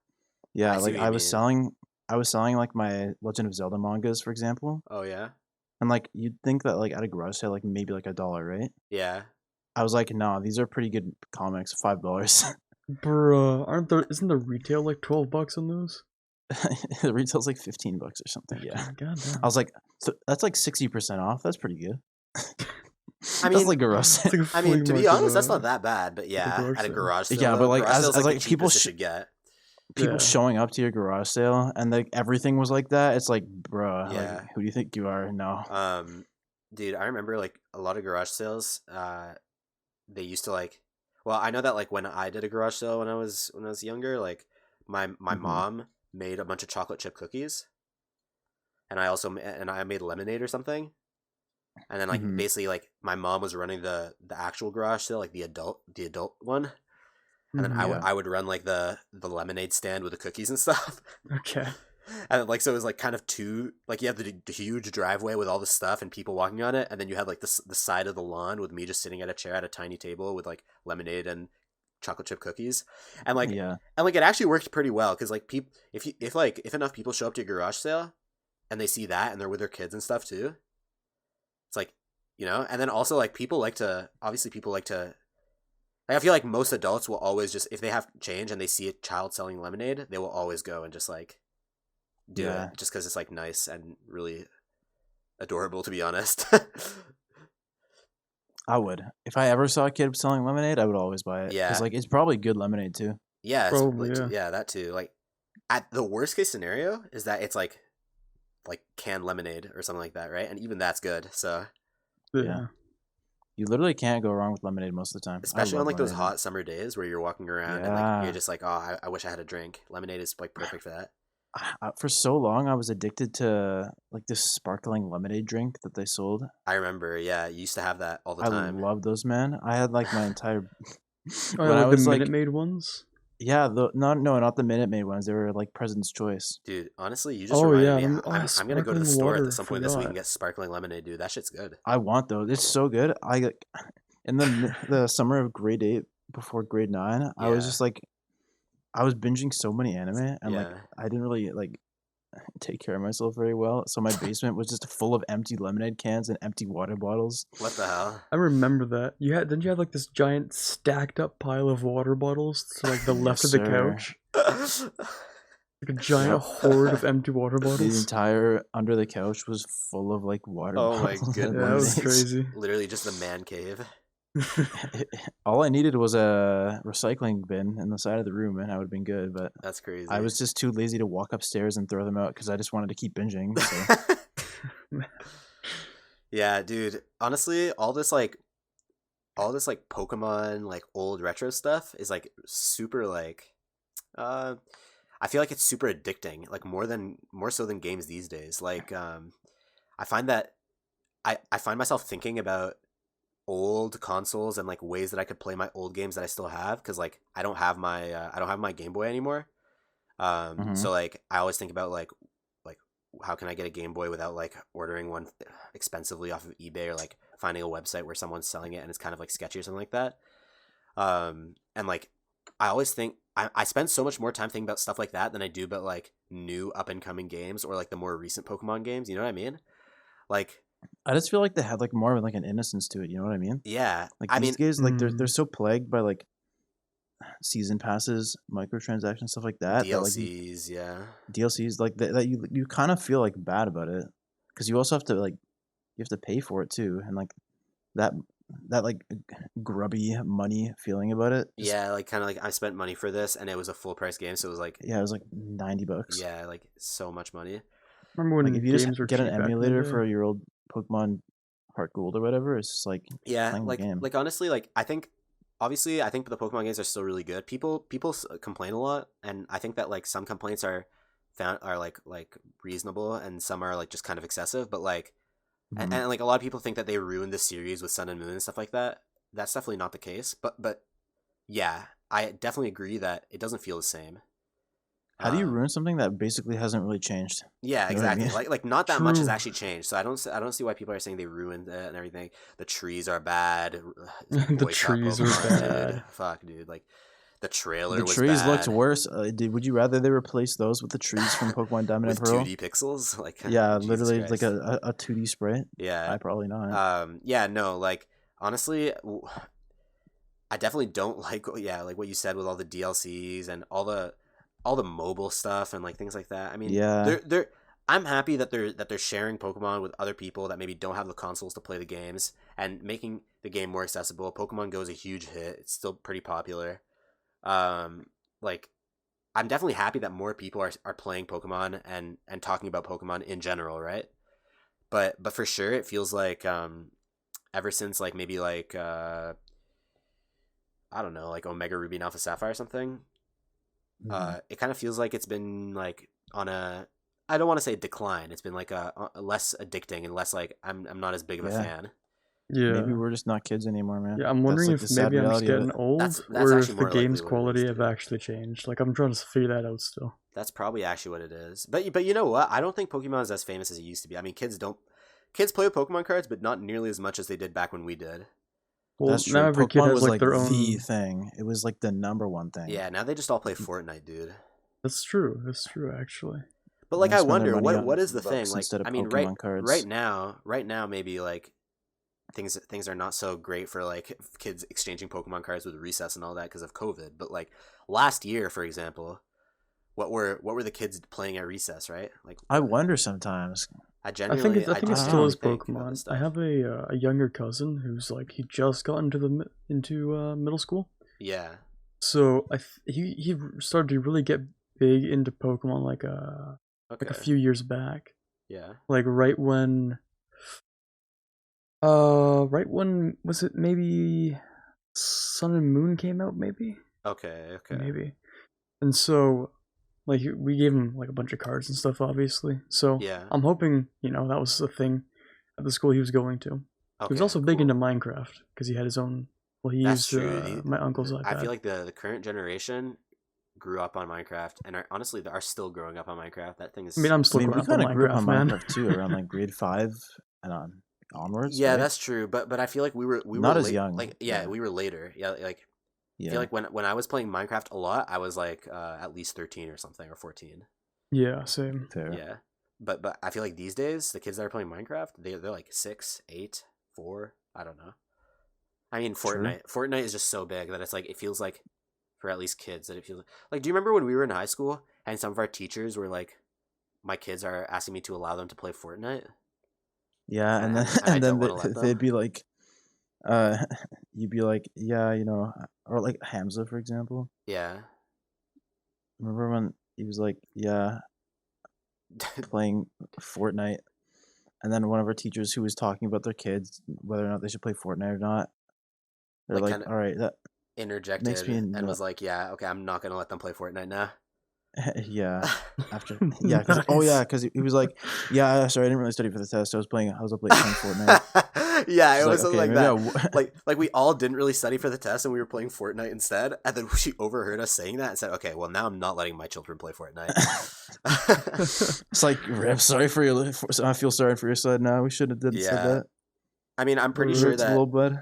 Yeah, I see like what you mean. I was selling like my Legend of Zelda mangas, for example, Oh yeah. and like you'd think that like at a garage sale, like maybe like $1, right? Yeah. I was like, no, these are pretty good comics, $5. Bruh, isn't the retail like $12 on those? The retail's like $15 or something. Yeah, Goddamn. I was like, so that's like 60% off. That's pretty good. I That's mean, like garage It's sale. like a I mean, flea to be market, honest, that's not that bad. But yeah, garage at a sale. garage sale, Yeah, but though, like garage as sale's like like the people cheapest it should get. people Yeah. showing up to your garage sale and like everything was like that. It's like, bruh, Yeah. like who do you think you are? No. Dude, I remember like a lot of garage sales. They used to like. Well, I know that like when I did a garage sale when I was younger, like my Mhm. mom made a bunch of chocolate chip cookies, and I made lemonade or something. And then like Mhm. basically like my mom was running the actual garage sale, like the adult one, and then Mhm. Yeah. I would run like the lemonade stand with the cookies and stuff. Okay. And like so it was like kind of two, like you have the huge driveway with all the stuff and people walking on it, and then you had like the side of the lawn with me just sitting at a chair at a tiny table with like lemonade and chocolate chip cookies, and like Yeah. it actually worked pretty well because like people if enough people show up to your garage sale and they see that and they're with their kids and stuff too, it's like, and then also like people like to Like, I feel like most adults will always just, if they have change and they see a child selling lemonade, they will always go and just like do Yeah. it just because it's like nice and really adorable, to be honest. I would. If I ever saw a kid selling lemonade, I would always buy it. Yeah. Because like it's probably good lemonade too. Yeah, it's Probably, like, yeah. yeah, that too. Like, at the worst case scenario is that it's like canned lemonade or something like that, right? And even that's good. So Yeah. You literally can't go wrong with lemonade most of the time. especially I on love like those lemonade. hot summer days where you're walking around and like Yeah. you're just like, oh, I wish I had a drink. Lemonade is like perfect for that. For so long, I was addicted to like this sparkling lemonade drink that they sold. I remember, yeah, you used to have that all the I time. love those, man. I had like my entire Oh, when I like was the like, Minute Maid ones. yeah, not the Minute Maid ones. They were like President's Choice. Dude, honestly, you just Oh reminded yeah, me. them, I'm gonna go to the sparkling store at water. some point this week and Forgot. get sparkling lemonade, dude. That shit's good. I want those. It's so good. I like in the summer of grade 8 before grade 9, I was Yeah. just like I was binging so many anime and like Yeah. I didn't really like take care of myself very well. So my basement was just full of empty lemonade cans and empty water bottles. What the hell? I remember that. Didn't you have like this giant stacked up pile of water bottles to like the left Yes, of the sir. couch? Like a giant hoard of empty water The bottles. entire under the couch was full of like water Oh my bottles. Yeah, and that was goodness. lemonades. crazy. Literally just the man cave. All I needed was a recycling bin in the side of the room, and I would have been good. But That's crazy. I was just too lazy to walk upstairs and throw them out because I just wanted to keep binging. So. Yeah, dude. Honestly, all this like Pokemon like old retro stuff is like super like I feel like it's super addicting, like more so than games these days. Like I find that I find myself thinking about old consoles and like ways that I could play my old games that I still have because like I don't have my Game Boy anymore. So like I always think about like how can I get a Game Boy without like ordering one expensively off of eBay or like finding a website where someone's selling it and it's kind of like sketchy or something like that. And like I always think I spend so much more time thinking about stuff like that than I do about like new up and coming games or like the more recent Pokemon games. You know what I mean? Like I just feel like they had like more of like an innocence to it. You know what I mean? yeah, Like I these mean days, like they're so plagued by like season passes, microtransactions, stuff like that. That like DLCs, yeah. DLCs like that you kind of feel like bad about it because you also have to like you have to pay for it too, and like that like grubby money feeling about it. Yeah, like kind of like I spent money for this and it was a full price game, so it was like Yeah, it was like $90. yeah, like so much money. Remember when Like if you just games were get an cheap back in the emulator day? for your old Pokemon Heart Gold or whatever, it's just like Yeah, playing the game. like honestly, like I think obviously I think the Pokemon games are still really good. People complain a lot, and I think that like some complaints are like reasonable, and some are like just kind of excessive. But like, Mhm. and like a lot of people think that they ruined the series with Sun and Moon and stuff like that. That's definitely not the case. But yeah, I definitely agree that it doesn't feel the same. How do you ruin something that basically hasn't really changed? Yeah, You know what I exactly. mean? Like not that much has True. actually changed. So I don't see why people are saying they ruined it and everything. The trees are bad. The Boycott trees are Pokemon, dude. bad. Fuck, dude. Like the trailer The was trees bad. looked worse. Would you rather they replace those with the trees from Pokemon Diamond With and Pearl? 2D pixels. Like Yeah, Jesus literally like Christ. a 2D sprite. Yeah. I probably not. Yeah. No. Like honestly, I definitely don't like like what you said with all the DLCs and all the mobile stuff and like things like that. I mean, Yeah. they're I'm happy that they're sharing Pokemon with other people that maybe don't have the consoles to play the games and making the game more accessible. Pokemon Go is a huge hit. It's still pretty popular. Like I'm definitely happy that more people are playing Pokemon and talking about Pokemon in general, right? But for sure it feels like ever since like maybe like I don't know, like Omega Ruby and Alpha Sapphire or something, it kind of feels like it's been like on a I don't want to say decline. It's been like a less addicting and less like I'm not as big of a Yeah. fan. Yeah. Maybe we're just not kids anymore, man. Yeah, I'm That's, wondering like, if the sad maybe I'm just reality of getting it. old, That's or actually if the more likely game's what it quality is, have dude. actually changed. Like I'm trying to figure that out still. That's probably actually what it is. But you know what? I don't think Pokemon is as famous as it used to be. I mean, kids play with Pokemon cards, but not nearly as much as they did back when we did. Well, That's true. now every kid Pokemon has was like like their own. the thing. It was like the number one thing. Yeah, now they just all play Fortnite, dude. That's true. That's true, actually. But And like they I spend their wonder money on what is the thing? books Like instead of I mean Pokemon cards. right now maybe like things are not so great for like kids exchanging Pokemon cards with recess and all that because of COVID. But like last year, for example, what were the kids playing at recess, right? Like I wonder sometimes. I I think genuinely I think it don't still know. is think about this Pokemon. I stuff. have a younger cousin who's like he just got into middle school, Yeah. so he started to really get big into Pokemon like a Okay. few years back, Yeah. like right when was it maybe Sun and Moon came out Okay. Okay. maybe, and so like we gave him like a bunch of cards and stuff obviously. So Yeah. I'm hoping that was the thing at the school he was going to. He was Okay. also big into Cool. Minecraft because he had his own. Well, he That's used true. my uncle's I feel iPad. like the current generation grew up on Minecraft and honestly are still growing up on Minecraft. That thing I mean, is I'm I still mean, growing we up on kind of grew up on Minecraft, man. Minecraft too, around like grade 5 and onwards, yeah, right? that's true. But I feel like we were Not as late. young. Like Yeah. we were later. Yeah, like I feel Yeah. like when I was playing Minecraft a lot, I was like at least 13 or something or 14. Yeah, same. Fair. Yeah. But I feel like these days the kids that are playing Minecraft, they're like 6, 8, 4, I don't know. I mean True. Fortnite is just so big that it's like it feels like for at least kids that it feels like do you remember when we were in high school and some of our teachers were like my kids are asking me to allow them to play Fortnite Yeah, and then and I and don't then want to let they'd them. be like, uh, you'd be like, yeah, or like Hamza, for example. Yeah. Remember when he was like, yeah, playing Fortnite, and then one of our teachers who was talking about their kids, whether or not they should play Fortnite or not, they're like like, kind of all right, that makes interjected me, and was like, "Yeah, okay, I'm not going to let them play Fortnite now." yeah. After Nice. because he was like, yeah, sorry, I didn't really study for the test. I was up late playing Fortnite. Yeah, She's it like, was something okay, like maybe I. that. Like we all didn't really study for the test and we were playing Fortnite instead. And then she overheard us saying that and said, "Okay, well now I'm not letting my children play Fortnite." It's like, I'm sorry for your. I feel sorry for your side now. We should have didn't said Yeah. that. I mean, I'm pretty It sure hurts a that little bit.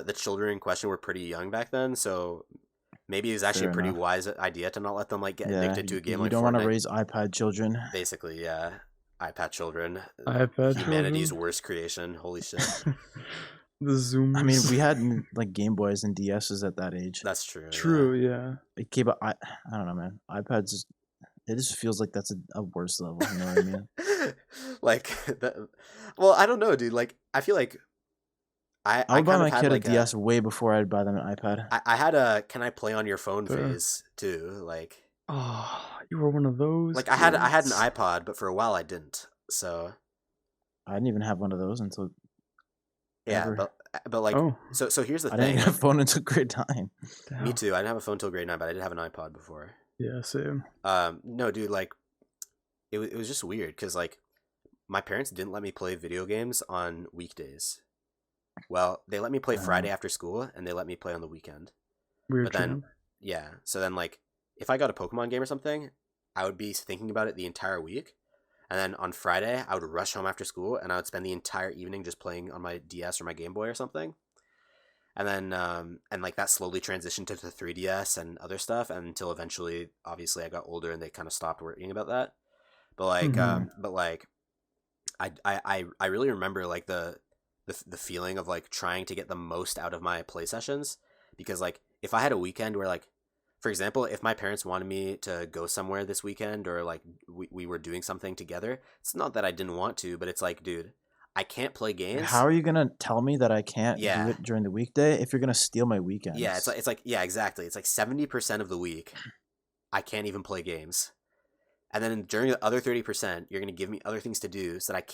the children in question were pretty young back then, so maybe it was actually Fair a pretty enough. wise idea to not let them like get Yeah, addicted to a game you like don't want to Fortnite. raise iPad children. Basically, yeah. iPad children, iPad humanity's children. worst creation. Holy shit. The Zoomers. I mean, we had like Game Boys and DSs at that age. That's true. True, yeah. Okay, but I don't know, man. iPads, it just feels like that's a worse level. You know what I mean? Yeah. Like that. Well, I don't know, dude. Like I feel like I I would buy kind of my had kid a like DS way before I'd buy them an iPad. I had a can I play on your phone Fair. phase too. Oh, you were one of those. Like I had an kids. iPod, but for a while I didn't. So I didn't even have one of those until yeah, ever. but like Oh, so here's the I didn't thing. even have Like, a phone until grade 9. damn. me too. I didn't have a phone till grade 9, but I did have an iPod before. Yeah, same. No, dude. Like it was just weird because like my parents didn't let me play video games on weekdays. Well, they let me play Friday after school, and they let me play on the weekend. Weird But then, jam. yeah. So then, like, if I got a Pokemon game or something, I would be thinking about it the entire week. And then on Friday, I would rush home after school, and I would spend the entire evening just playing on my DS or my Game Boy or something. And then, and like that slowly transitioned to the 3DS and other stuff, and until eventually, obviously, I got older and they kind of stopped worrying about that. But like, Mhm. I really remember like the feeling of like trying to get the most out of my play sessions because like if I had a weekend where like for example if my parents wanted me to go somewhere this weekend or like we were doing something together, it's not that I didn't want to, but it's like dude, I can't play games. How are you gonna tell me that I can't do Yeah. it during the weekday if you're gonna steal my weekends? Yeah, it's like yeah, exactly, it's like 70% of the week I can't even play games. And then during the other 30%, you're gonna give me other things to do so that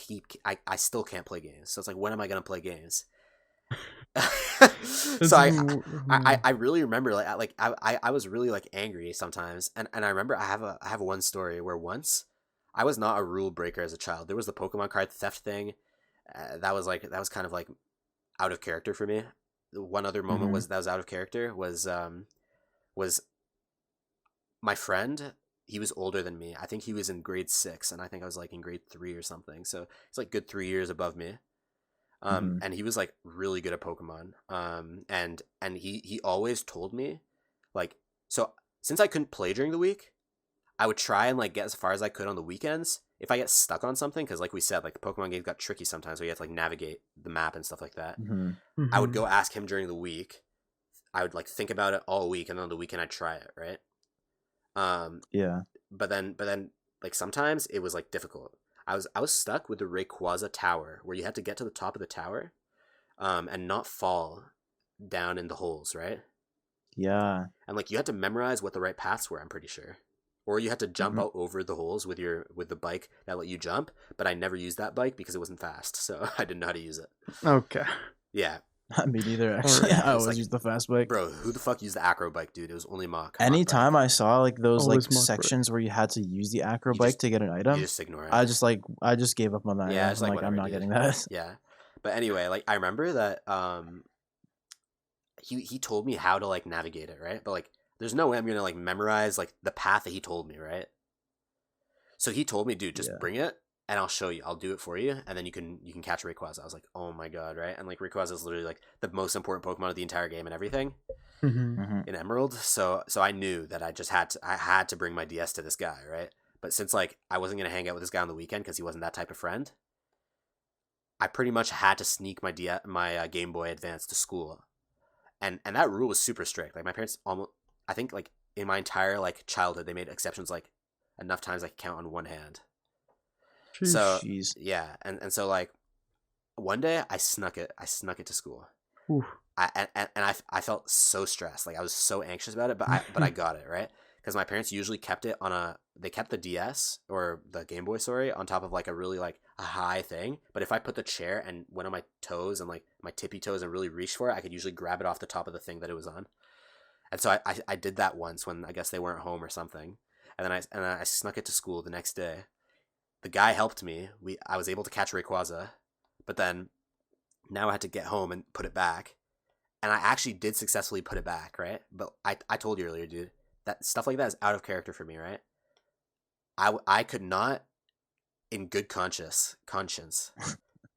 I still can't play games. So it's like, when am I gonna play games? It's So even- I really remember I was really like angry sometimes, and I remember I have one story where once I was not a rule breaker as a child. There was the Pokemon card theft thing, that was kind of like out of character for me. One other moment Mhm. was out of character was my friend. He was older than me. I think he was in grade 6, and I think I was like in grade 3 or something. So he's like good 3 years above me. Mhm. And he was like really good at Pokemon. And he always told me, like, so since I couldn't play during the week, I would try and like get as far as I could on the weekends if I get stuck on something, because like we said, like the Pokemon games got tricky sometimes, where you have to like navigate the map and stuff like that. I would go ask him during the week. I would like think about it all week, and then on the weekend I'd try it, right? Yeah. But then like sometimes it was like difficult. I was stuck with the Rayquaza Tower, where you had to get to the top of the tower, and not fall down in the holes, right? Yeah. And like you had to memorize what the right paths were, I'm pretty sure. Or you had to jump out over the holes with the bike that let you jump, but I never used that bike because it wasn't fast, so I didn't know how to use it. Okay. Yeah. Me neither, actually. Yeah, I it's always like- use the fast bike. Bro, who the fuck used the acro bike, dude? It was only Mach. Anytime I saw like those Always like Mach sections where you had to use the acro You bike just- to get an item, you just ignore it. I just gave up on that. Yeah, I'm it's like, like, I'm whatever, not dude. getting that. Yeah. But anyway, like I remember that he told me how to like navigate it, right? But like there's no way I'm gonna like memorize like the path that he told me, right? So he told me, dude, just Yeah. bring it and I'll show you. I'll do it for you, and then you can catch Rayquaza. I was like, oh my god, right? And like Rayquaza is literally like the most important Pokemon of the entire game and everything in Emerald. So I knew that I had to bring my DS to this guy, right? But since like I wasn't gonna hang out with this guy on the weekend because he wasn't that type of friend, I pretty much had to sneak my Game Boy Advance to school, and that rule was super strict. Like my parents almost, I think like in my entire like childhood, they made exceptions like enough times I could count on one hand. So Jeez. yeah, and so like one day I snuck it to school. Oof. I felt so stressed, like I was so anxious about it, but I got it, right? Because my parents usually kept it they kept the DS or the Game Boy, sorry, on top of like a really like a high thing. But if I put the chair and one of my toes and like my tippy toes and really reach for it, I could usually grab it off the top of the thing that it was on. And so I did that once when I guess they weren't home or something, and then I snuck it to school the next day. The guy helped me. I was able to catch Rayquaza, but then now I had to get home and put it back. And I actually did successfully put it back, right? But I told you earlier, dude, that stuff like that is out of character for me, right? I could not, in good conscience,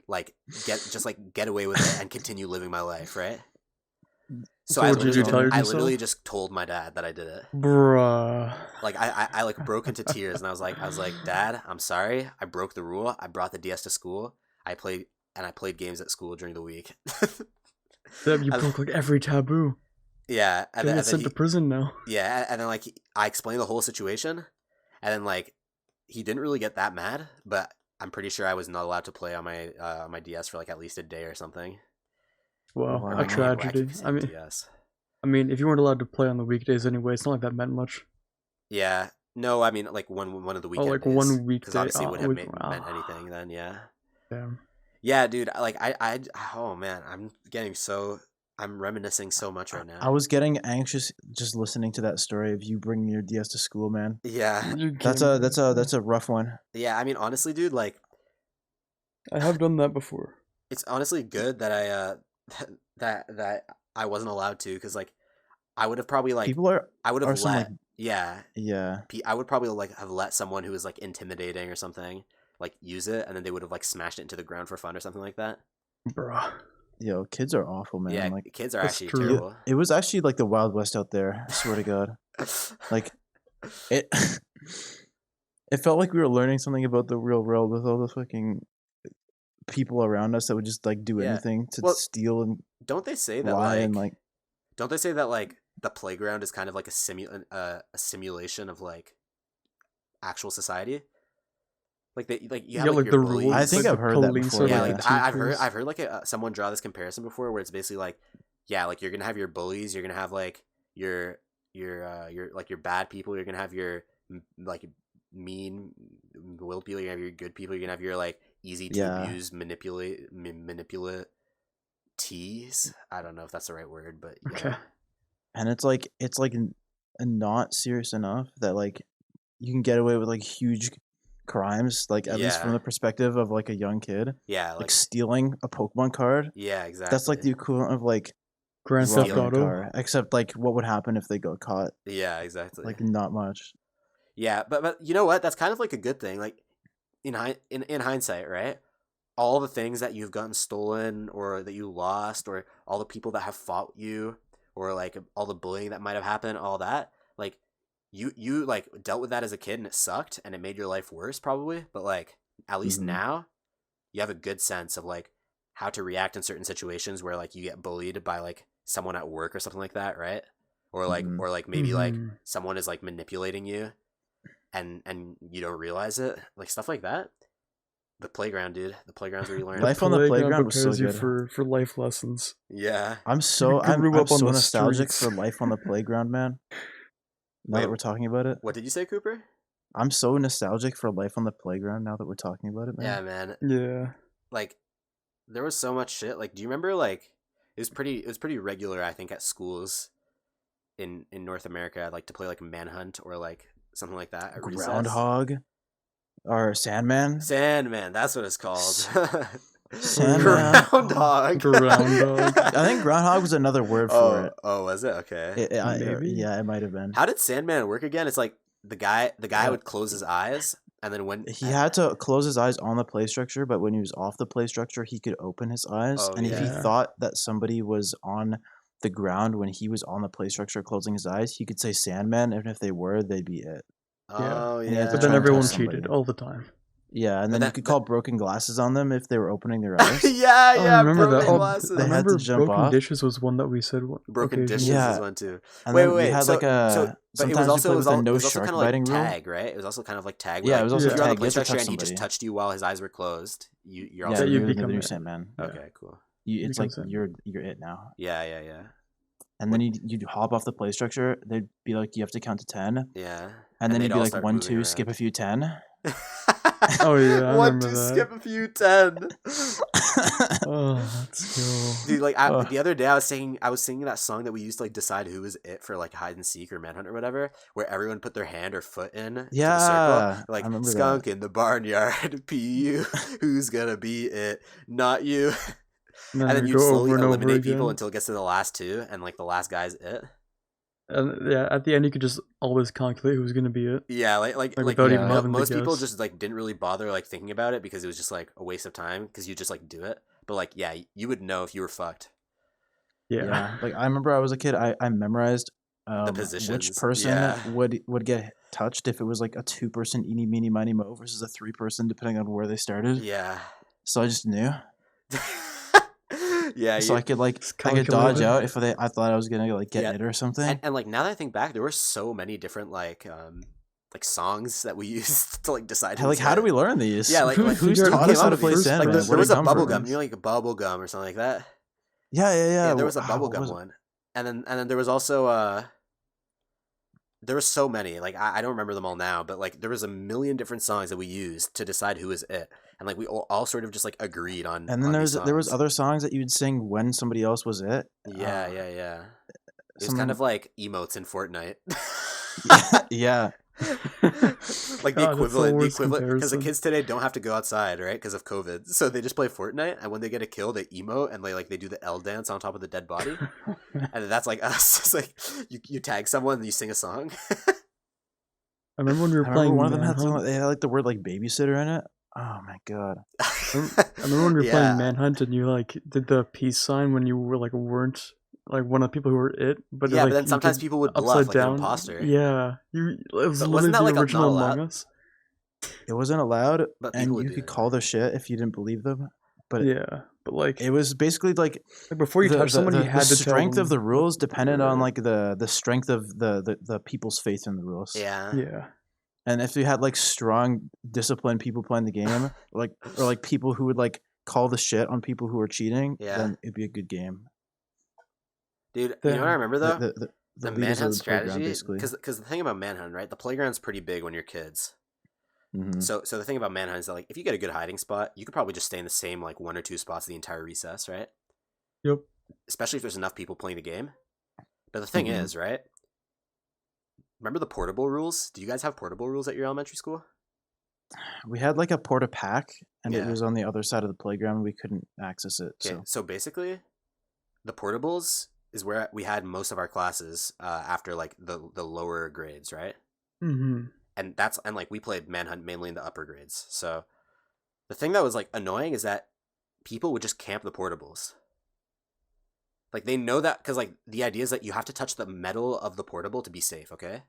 like get away with it and continue living my life, right? So what did you tell I yourself? literally just told my dad that I did it. Bruh. Like I like broke into tears and I was like, Dad, I'm sorry. I broke the rule. I brought the DS to school. I played games at school during the week. Damn, you broke like every taboo. Yeah, And then sent to prison now. Yeah, and then like I explained the whole situation, and then like he didn't really get that mad, but I'm pretty sure I was not allowed to play on my DS for like at least a day or something. Wow, Wow. a tragedy. I mean, if you weren't allowed to play on the weekdays anyway, it's not like that meant much. Yeah, no, I mean like one of the weekend like days, one weekday. because obviously it would have wow. meant anything then. Yeah. Damn. Yeah, dude. Like oh man, I'm reminiscing so much right now. I was getting anxious just listening to that story of you bringing your DS to school, man. Yeah, That's a rough one. yeah. I mean, honestly, dude, like I have done that before. it's honestly good that I that I wasn't allowed to, because like I would have probably like I would have some, let like- yeah Yeah. I would probably like have let someone who was like intimidating or something like use it, and then they would have like smashed it into the ground for fun or something like that. Bruh. Yo, kids are awful, man. Yeah, Like kids are that's actually true. terrible. it was actually like the Wild West out there. I swear to God. Like it it felt like we were learning something about the real world with all the fucking people around us that would just like do Yeah. anything to Well, steal and don't they say that lie like and like don't they say that like the playground is kind of like a simulation of like actual society? Like they like you have Yeah, like, like your the bullies. rules. I think like I've the heard that police before, are, Yeah, like, like the I've teachers. heard like someone draw this comparison before, where it's basically like, yeah, like you're gonna have your bullies, you're gonna have like your like your bad people, you're gonna have your like mean willed people, you're gonna have your good people, you're gonna have your like easy to Yeah. abuse manipulatees. I don't know if that's the right word, but yeah. Okay. and it's like not serious enough that like you can get away with like huge crimes, like at least from Yeah. the perspective of like a young kid, Yeah, like like stealing a Pokemon card. yeah, exactly. That's like the equivalent of like Grand Stealing Theft robbing a Auto. car, except like what would happen if they got caught? yeah, exactly. Like not much. Yeah, but you know what? That's kind of like a good thing. Like in hindsight, right? All the things that you've gotten stolen or that you lost, or all the people that have fought you, or like all the bullying that might have happened, all that, like you like dealt with that as a kid and it sucked and it made your life worse probably, but like at least now you have a good sense of like how to react in certain situations where like you get bullied by like someone at work or something like that, right? Or like maybe like someone is like manipulating you and you don't realize it, like stuff like that. The playground, dude. The playground's where you learn. Life on the playground was so prepares you good. for life lessons. Yeah. I'm so grew up on the nostalgic streets. for life on the playground, man. Now Wait, that we're talking about it, what did you say, Cooper? I'm so nostalgic for life on the playground. Now that we're talking about it, man. Yeah, man. Yeah. Like, there was so much shit. Like, do you remember? Like, it was pretty regular, I think, at schools in North America. I'd like to play like Manhunt or like something like that at recess. Groundhog or Sandman. Sandman, that's what it's called. Sandman. Groundhog. Groundhog. I think Groundhog was another word for it. Oh, was it? Okay. Maybe? Yeah, it might have been. How did Sandman work again? It's like the guy would close his eyes, and then when He had to close his eyes on the play structure, but when he was off the play structure, he could open his eyes. Oh, and if he yeah. thought that somebody was on the ground when he was on the play structure closing his eyes, he could say Sandman, and if they were, they'd be it. Oh And he had yeah. to But try then and everyone touch somebody. cheated all the time. Yeah, and But then that- you could call broken glasses on them if they were opening their eyes. yeah, Oh, yeah. I remember that. Broken Oh, glasses. I They had to remember jump broken off. dishes was one that we said. Broken dishes occasionally. Yeah. is one too. And Wait, then we had like a but it sometimes was we also played it was, with a al- no it was also shark kind of like biting rule. tag, right? It was also kind of like tag. Yeah, where, it was like, also if you're on the tag. You play had to touch structure and he just somebody. touched you while his eyes were closed. You're Yeah, also you you're the become new it. Sandman. okay, cool. It's become like Sandman. you're it now. Yeah. And then you'd hop off the play structure. They'd be like, you have to count to 10. Yeah. And then they'd you'd be all like, start 1, moving 2, skip a around. few 10. Oh, yeah, I 1, remember 2, that. skip a few 10. Oh, let's go. Dude, like Ugh. the other day, I was singing that song that we used to like decide who was it for like hide and seek or manhunt or whatever, where everyone put their hand or foot in to the Yeah, circle, I like remember skunk in the barnyard, PU, who's gonna be it, not you, And and then we you go slowly over and over eliminate people again. until it gets to the last two, and like the last guy's it. And yeah, at the end you could just always calculate who's gonna be it. Yeah, like without even having to most people guess. just like didn't really bother like thinking about it because it was just like a waste of time because you just like do it. But like, yeah, you would know if you were fucked. Yeah. Like I remember I was a kid. I memorized which positions, person yeah. would get touched if it was like a 2-person eeny meeny miny mo versus a 3-person depending on where they started. Yeah. So I just knew. Yeah. So I could like Just I could dodge calculate it. out if I thought I was gonna like get Yeah. it or something. And like now that I think back, there were so many different like songs that we used to like decide. Like how do we learn these? Yeah, like who's figure out taught who us how came to out play first? Sandman? Like, Like Where'd there was it a come bubble from? gum, you know, like a bubble gum or something like that. Yeah. Yeah, there was a Wow, bubble what gum was it? one, and then there was also there were so many. Like I don't remember them all now, but like there was a million different songs that we used to decide who was it, and like we all sort of just like agreed on. And then on these there was songs. other songs that you'd sing when somebody else was it. Yeah. It was kind of like emotes in Fortnite. Yeah. Like God, that's the worst because the comparison. kids today don't have to go outside, right? Because of COVID, so they just play Fortnite, and when they get a kill, they emote and they do the L dance on top of the dead body, and that's like us. It's like you tag someone and you sing a song. I remember when we were I remember playing one of them had Manhunt. they had like the word like babysitter in it. Oh my god. I remember when we were Yeah. playing Manhunt and you like did the peace sign when you were like weren't like one of the people who were it, but Yeah, like, but then you sometimes did people would bluff upside like down. an imposter. Yeah, it was But literally wasn't that, the like, original not allowed? Among Us. It wasn't allowed, But and people would you do could that. call their shit if you didn't believe them. But Yeah, but like, it was basically like before you touch someone, you had the to tell strength of them. the rules depended on Yeah. like the strength of the people's faith in the rules. Yeah. Yeah, And if you had like strong, disciplined people playing the game, or like people who would like call the shit on people who are cheating, Yeah. then it'd be a good game. Dude, you know what I remember though? The The leaders of Manhunt the playground, strategy, basically. because the thing about Manhunt, right? The playground's pretty big when you're kids. Mhm. So the thing about Manhunt is that like if you get a good hiding spot, you could probably just stay in the same like 1 or 2 spots the entire recess, right? yep. Especially if there's enough people playing the game. But the thing Mhm. is, right? Remember the portable rules? Do you guys have portable rules at your elementary school? We had like a porta pack, and it Yeah. was on the other side of the playground. And we couldn't access it. Okay, So so basically, the portables is where we had most of our classes after like the lower grades, right? Mm-hmm. And like we played Manhunt mainly in the upper grades. So the thing that was like annoying is that people would just camp the portables. Like they know that because like the idea is that you have to touch the metal of the portable to be safe, okay?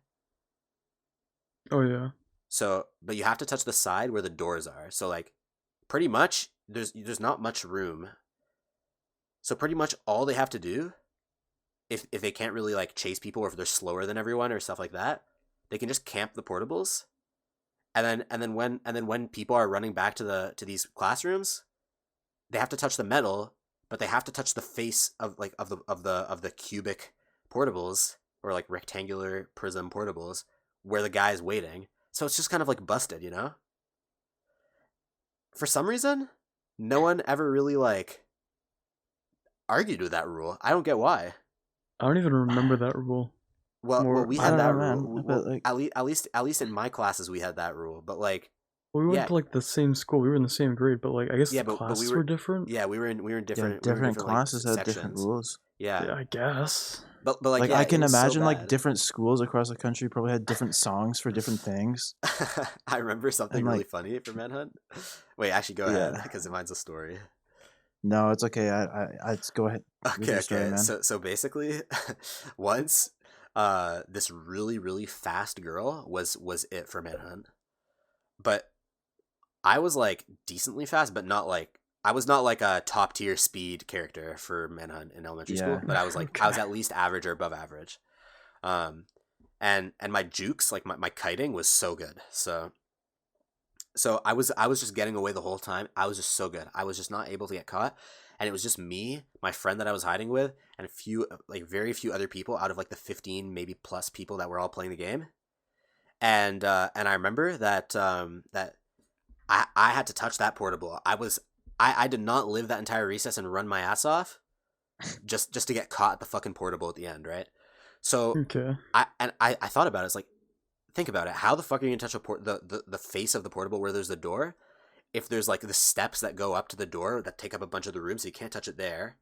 Oh yeah. So, but you have to touch the side where the doors are. So like, pretty much there's not much room. So pretty much all they have to do, if they can't really like chase people or if they're slower than everyone or stuff like that, they can just camp the portables, and then when people are running back to these classrooms, they have to touch the metal, but they have to touch the face of the cubic portables or like rectangular prism portables where the guy's waiting. So it's just kind of like busted, you know? For some reason, no one ever really like argued with that rule. I don't get why. I don't even remember that rule. Well, we I had don't that know, man. rule. But like, At least in my classes we had that rule. But like, Well, we went yeah, to like the same school. We were in the same grade, but like I guess yeah, the but we classes were were different. yeah we were in yeah, different different like classes had different sections. rules. Yeah, Yeah, I guess. but like Like yeah, I it can was so imagine like bad. different schools across the country probably had different songs for different things. I remember something And really like, funny for Manhunt. Wait, actually, go ahead yeah, because mine's a story. no, it's okay. I go ahead with Okay, your story, okay. man. So basically, once, this really really fast girl was it for Manhunt, but I was like decently fast, but not like I was not like a top tier speed character for Manhunt in elementary Yeah, school, but I was like I was Okay. at least average or above average. Um, and my jukes, like my kiting was so good. So I was just getting away the whole time. I was just so good. I was just not able to get caught, and it was just me, my friend that I was hiding with, and a few like very few other people out of like the 15 maybe plus people that were all playing the game. And I remember that I had to touch that portable. I did not live that entire recess and run my ass off just to get caught at the fucking portable at the end, right? So Okay. I thought about it. It's like, think about it. How the fuck are you gonna touch the face of the portable where there's the door? If there's like the steps that go up to the door that take up a bunch of the room, so you can't touch it there.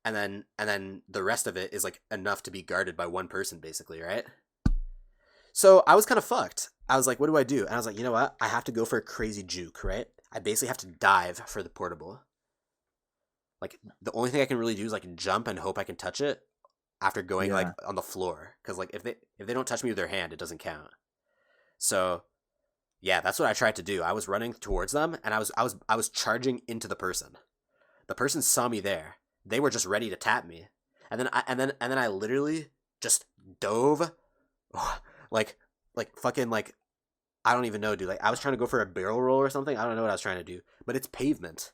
And then the rest of it is like enough to be guarded by one person, basically, right? So I was kind of fucked. I was like, what do I do? And I was like, you know what? I have to go for a crazy juke, right? I basically have to dive for the portable. Like the only thing I can really do is like jump and hope I can touch it after going like yeah. on the floor. Because like if they don't touch me with their hand, it doesn't count. So yeah, that's what I tried to do. I was running towards them and I was charging into the person. The person saw me there. They were just ready to tap me. And then I literally just dove like fucking like I don't even know, dude. Like I was trying to go for a barrel roll or something. I don't know what I was trying to do, but it's pavement.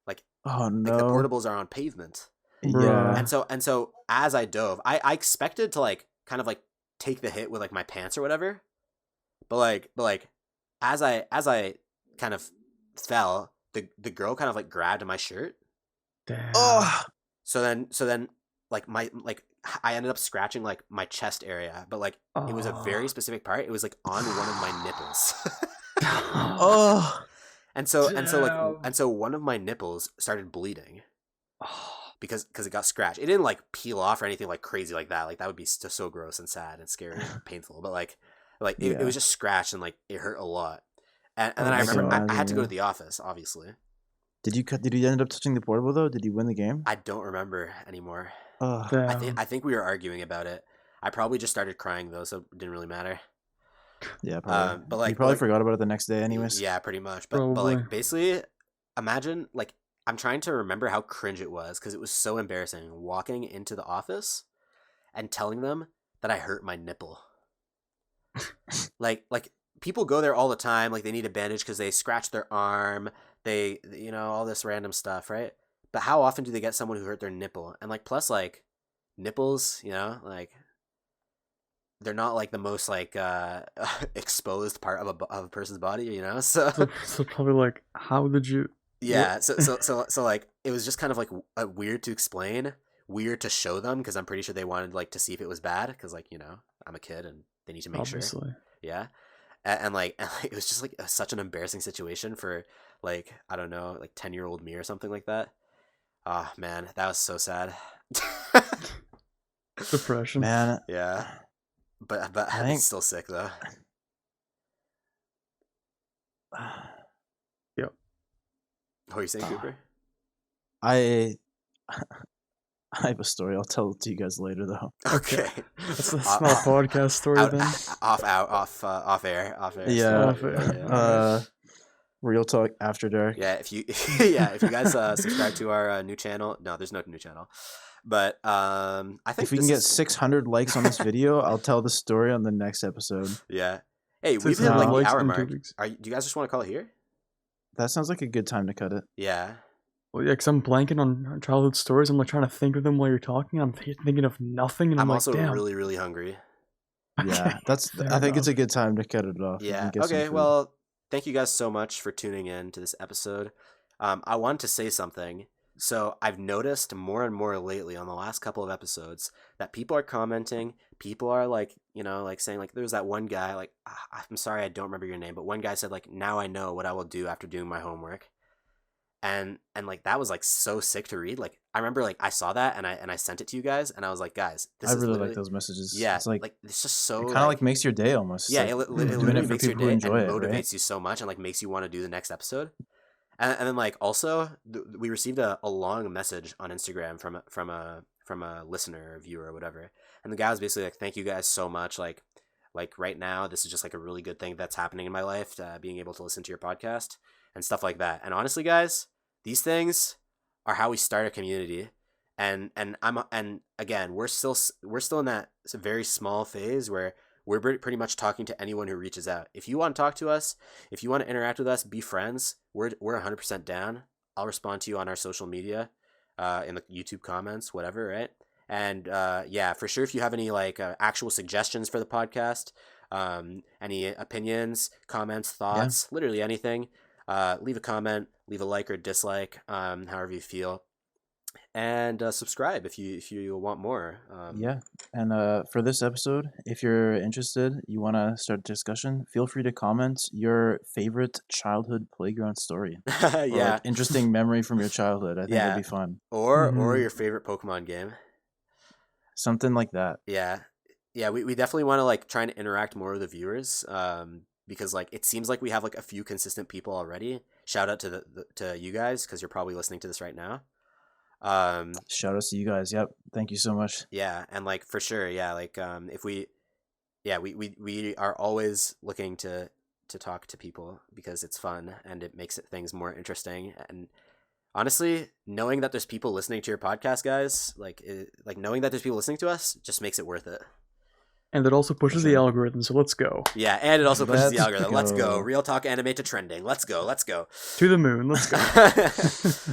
Like Oh like the no. portables are on pavement. Yeah. Bruh. And so as I dove, I expected to like kind of like take the hit with like my pants or whatever. But like as I kind of fell, the girl kind of like grabbed my shirt. Damn. Oh. So then like I ended up scratching like my chest area, but like it was a very Oh. specific part. It was like on one of my nipples. Oh. Damn. And so one of my nipples started bleeding Oh. because it got scratched. It didn't like peel off or anything like crazy like that. Like that would be so gross and sad and scary and painful. But like it Yeah. was just scratched and like it hurt a lot. And then Oh, I I can remember so. I had to imagine. go to Yeah. the office, obviously. Did you end up touching the portable though? Did you win the game? I don't remember anymore. Oh. I think Damn. I think we were arguing about it. I probably just started crying though, so it didn't really matter. Yeah, probably. But You like probably forgot about it the next day, anyways. yeah, pretty much. But Probably. like basically, imagine like I'm trying to remember how cringe it was because it was so embarrassing walking into the office and telling them that I hurt my nipple. Like people go there all the time, like they need a bandage because they scratched their arm, they all this random stuff, right? But how often do they get someone who hurt their nipple? And like plus like nipples, like they're not like the most like exposed part of a person's body, so So probably like, how did you? yeah, What? so like it was just kind of like weird to explain, weird to show them because I'm pretty sure they wanted like to see if it was bad because like I'm a kid and they need to make sure. Obviously. Yeah. And like it was just like such an embarrassing situation for like I don't know, like 10-year-old me or something like that. Oh man, that was so sad. Depression. Man, Yeah, but I it's think still sick though. Yep. What are you saying, Cooper? I I have a story. I'll tell it to you guys later, though. Okay. That's not a podcast story then. Off air. Yeah. Off air. Uh, Real talk after dark. Yeah, if you guys subscribe to our new channel. No, there's no new channel. But I think If we can get 600 likes on this video, I'll tell the story on the next episode. Yeah. Hey, we've hit 600 like the likes hour in 2 mark. weeks. Do you guys just want to call it here? That sounds like a good time to cut it. Yeah. Well, yeah, because I'm blanking on childhood stories. I'm like trying to think of them while you're talking. I'm thinking of nothing, and I'm like, also damn. really, really hungry. Yeah, Fair I think it's a enough. good time to cut it off. Yeah. and get some Okay. food. Well, thank you guys so much for tuning in to this episode. I wanted to say something. So I've noticed more and more lately on the last couple of episodes that people are commenting. People are like, like saying like, there's that one guy, like, I'm sorry, I don't remember your name, but one guy said like, now I know what I will do after doing my homework. And like, that was like so sick to read. Like, I remember like I saw that and I sent it to you guys and I was like, guys, this I is really literally, like those messages. yeah, it's like it's just so it kind of like makes your day almost. yeah, Like, it doing literally it for makes your people who day and enjoy it, motivates right? you so much and like makes you want to do the next episode. And then like also we received a long message on Instagram from a listener or viewer or whatever, and the guy was basically like, "Thank you guys so much. Like right now, this is just like a really good thing that's happening in my life, being able to listen to your podcast and stuff like that." And honestly, guys, these things are how we start a community. And again, we're still in that very small phase where we're pretty much talking to anyone who reaches out. If you want to talk to us, if you want to interact with us, be friends, we're 100% down. I'll respond to you on our social media, in the YouTube comments, whatever, right? And yeah, for sure, if you have any like actual suggestions for the podcast, any opinions, comments, thoughts, literally anything, leave a comment, leave a like or dislike, however you feel. And subscribe if you want more. Yeah. And for this episode, if you're interested, you want to start a discussion, feel free to comment your favorite childhood playground story. Or Yeah. like interesting memory from your childhood. I think Yeah. it'd be fun. Or Mhm. your favorite Pokemon game. Something like that. Yeah. Yeah, we definitely want to like try and interact more with the viewers. Because like it seems like we have like a few consistent people already. Shout out to to you guys because you're probably listening to this right now. Shout outs to you guys. Yep. Thank you so much. Yeah, and like for sure, yeah, like if we are always looking to talk to people because it's fun and it makes things more interesting. And honestly, knowing that there's people listening to your podcast, guys, like knowing that there's people listening to us just makes it worth it. And it also pushes the algorithm, so let's go. Yeah, and it also pushes the Let's algorithm. Let's go. go. Real talk anime to trending. Let's go. To the moon, let's go.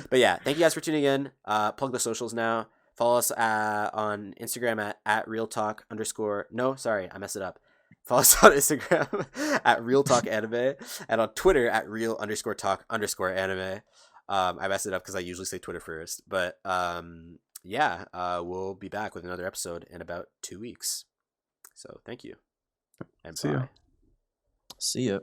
But yeah, thank you guys for tuning in. Plug the socials now. Follow us on Instagram at realtalk_. No, sorry, I messed it up. Follow us on Instagram at realtalkanime and on Twitter at real_talk_anime. I messed it up because I usually say Twitter first. But yeah, we'll be back with another episode in about 2 weeks. So thank you. And See ya. See ya.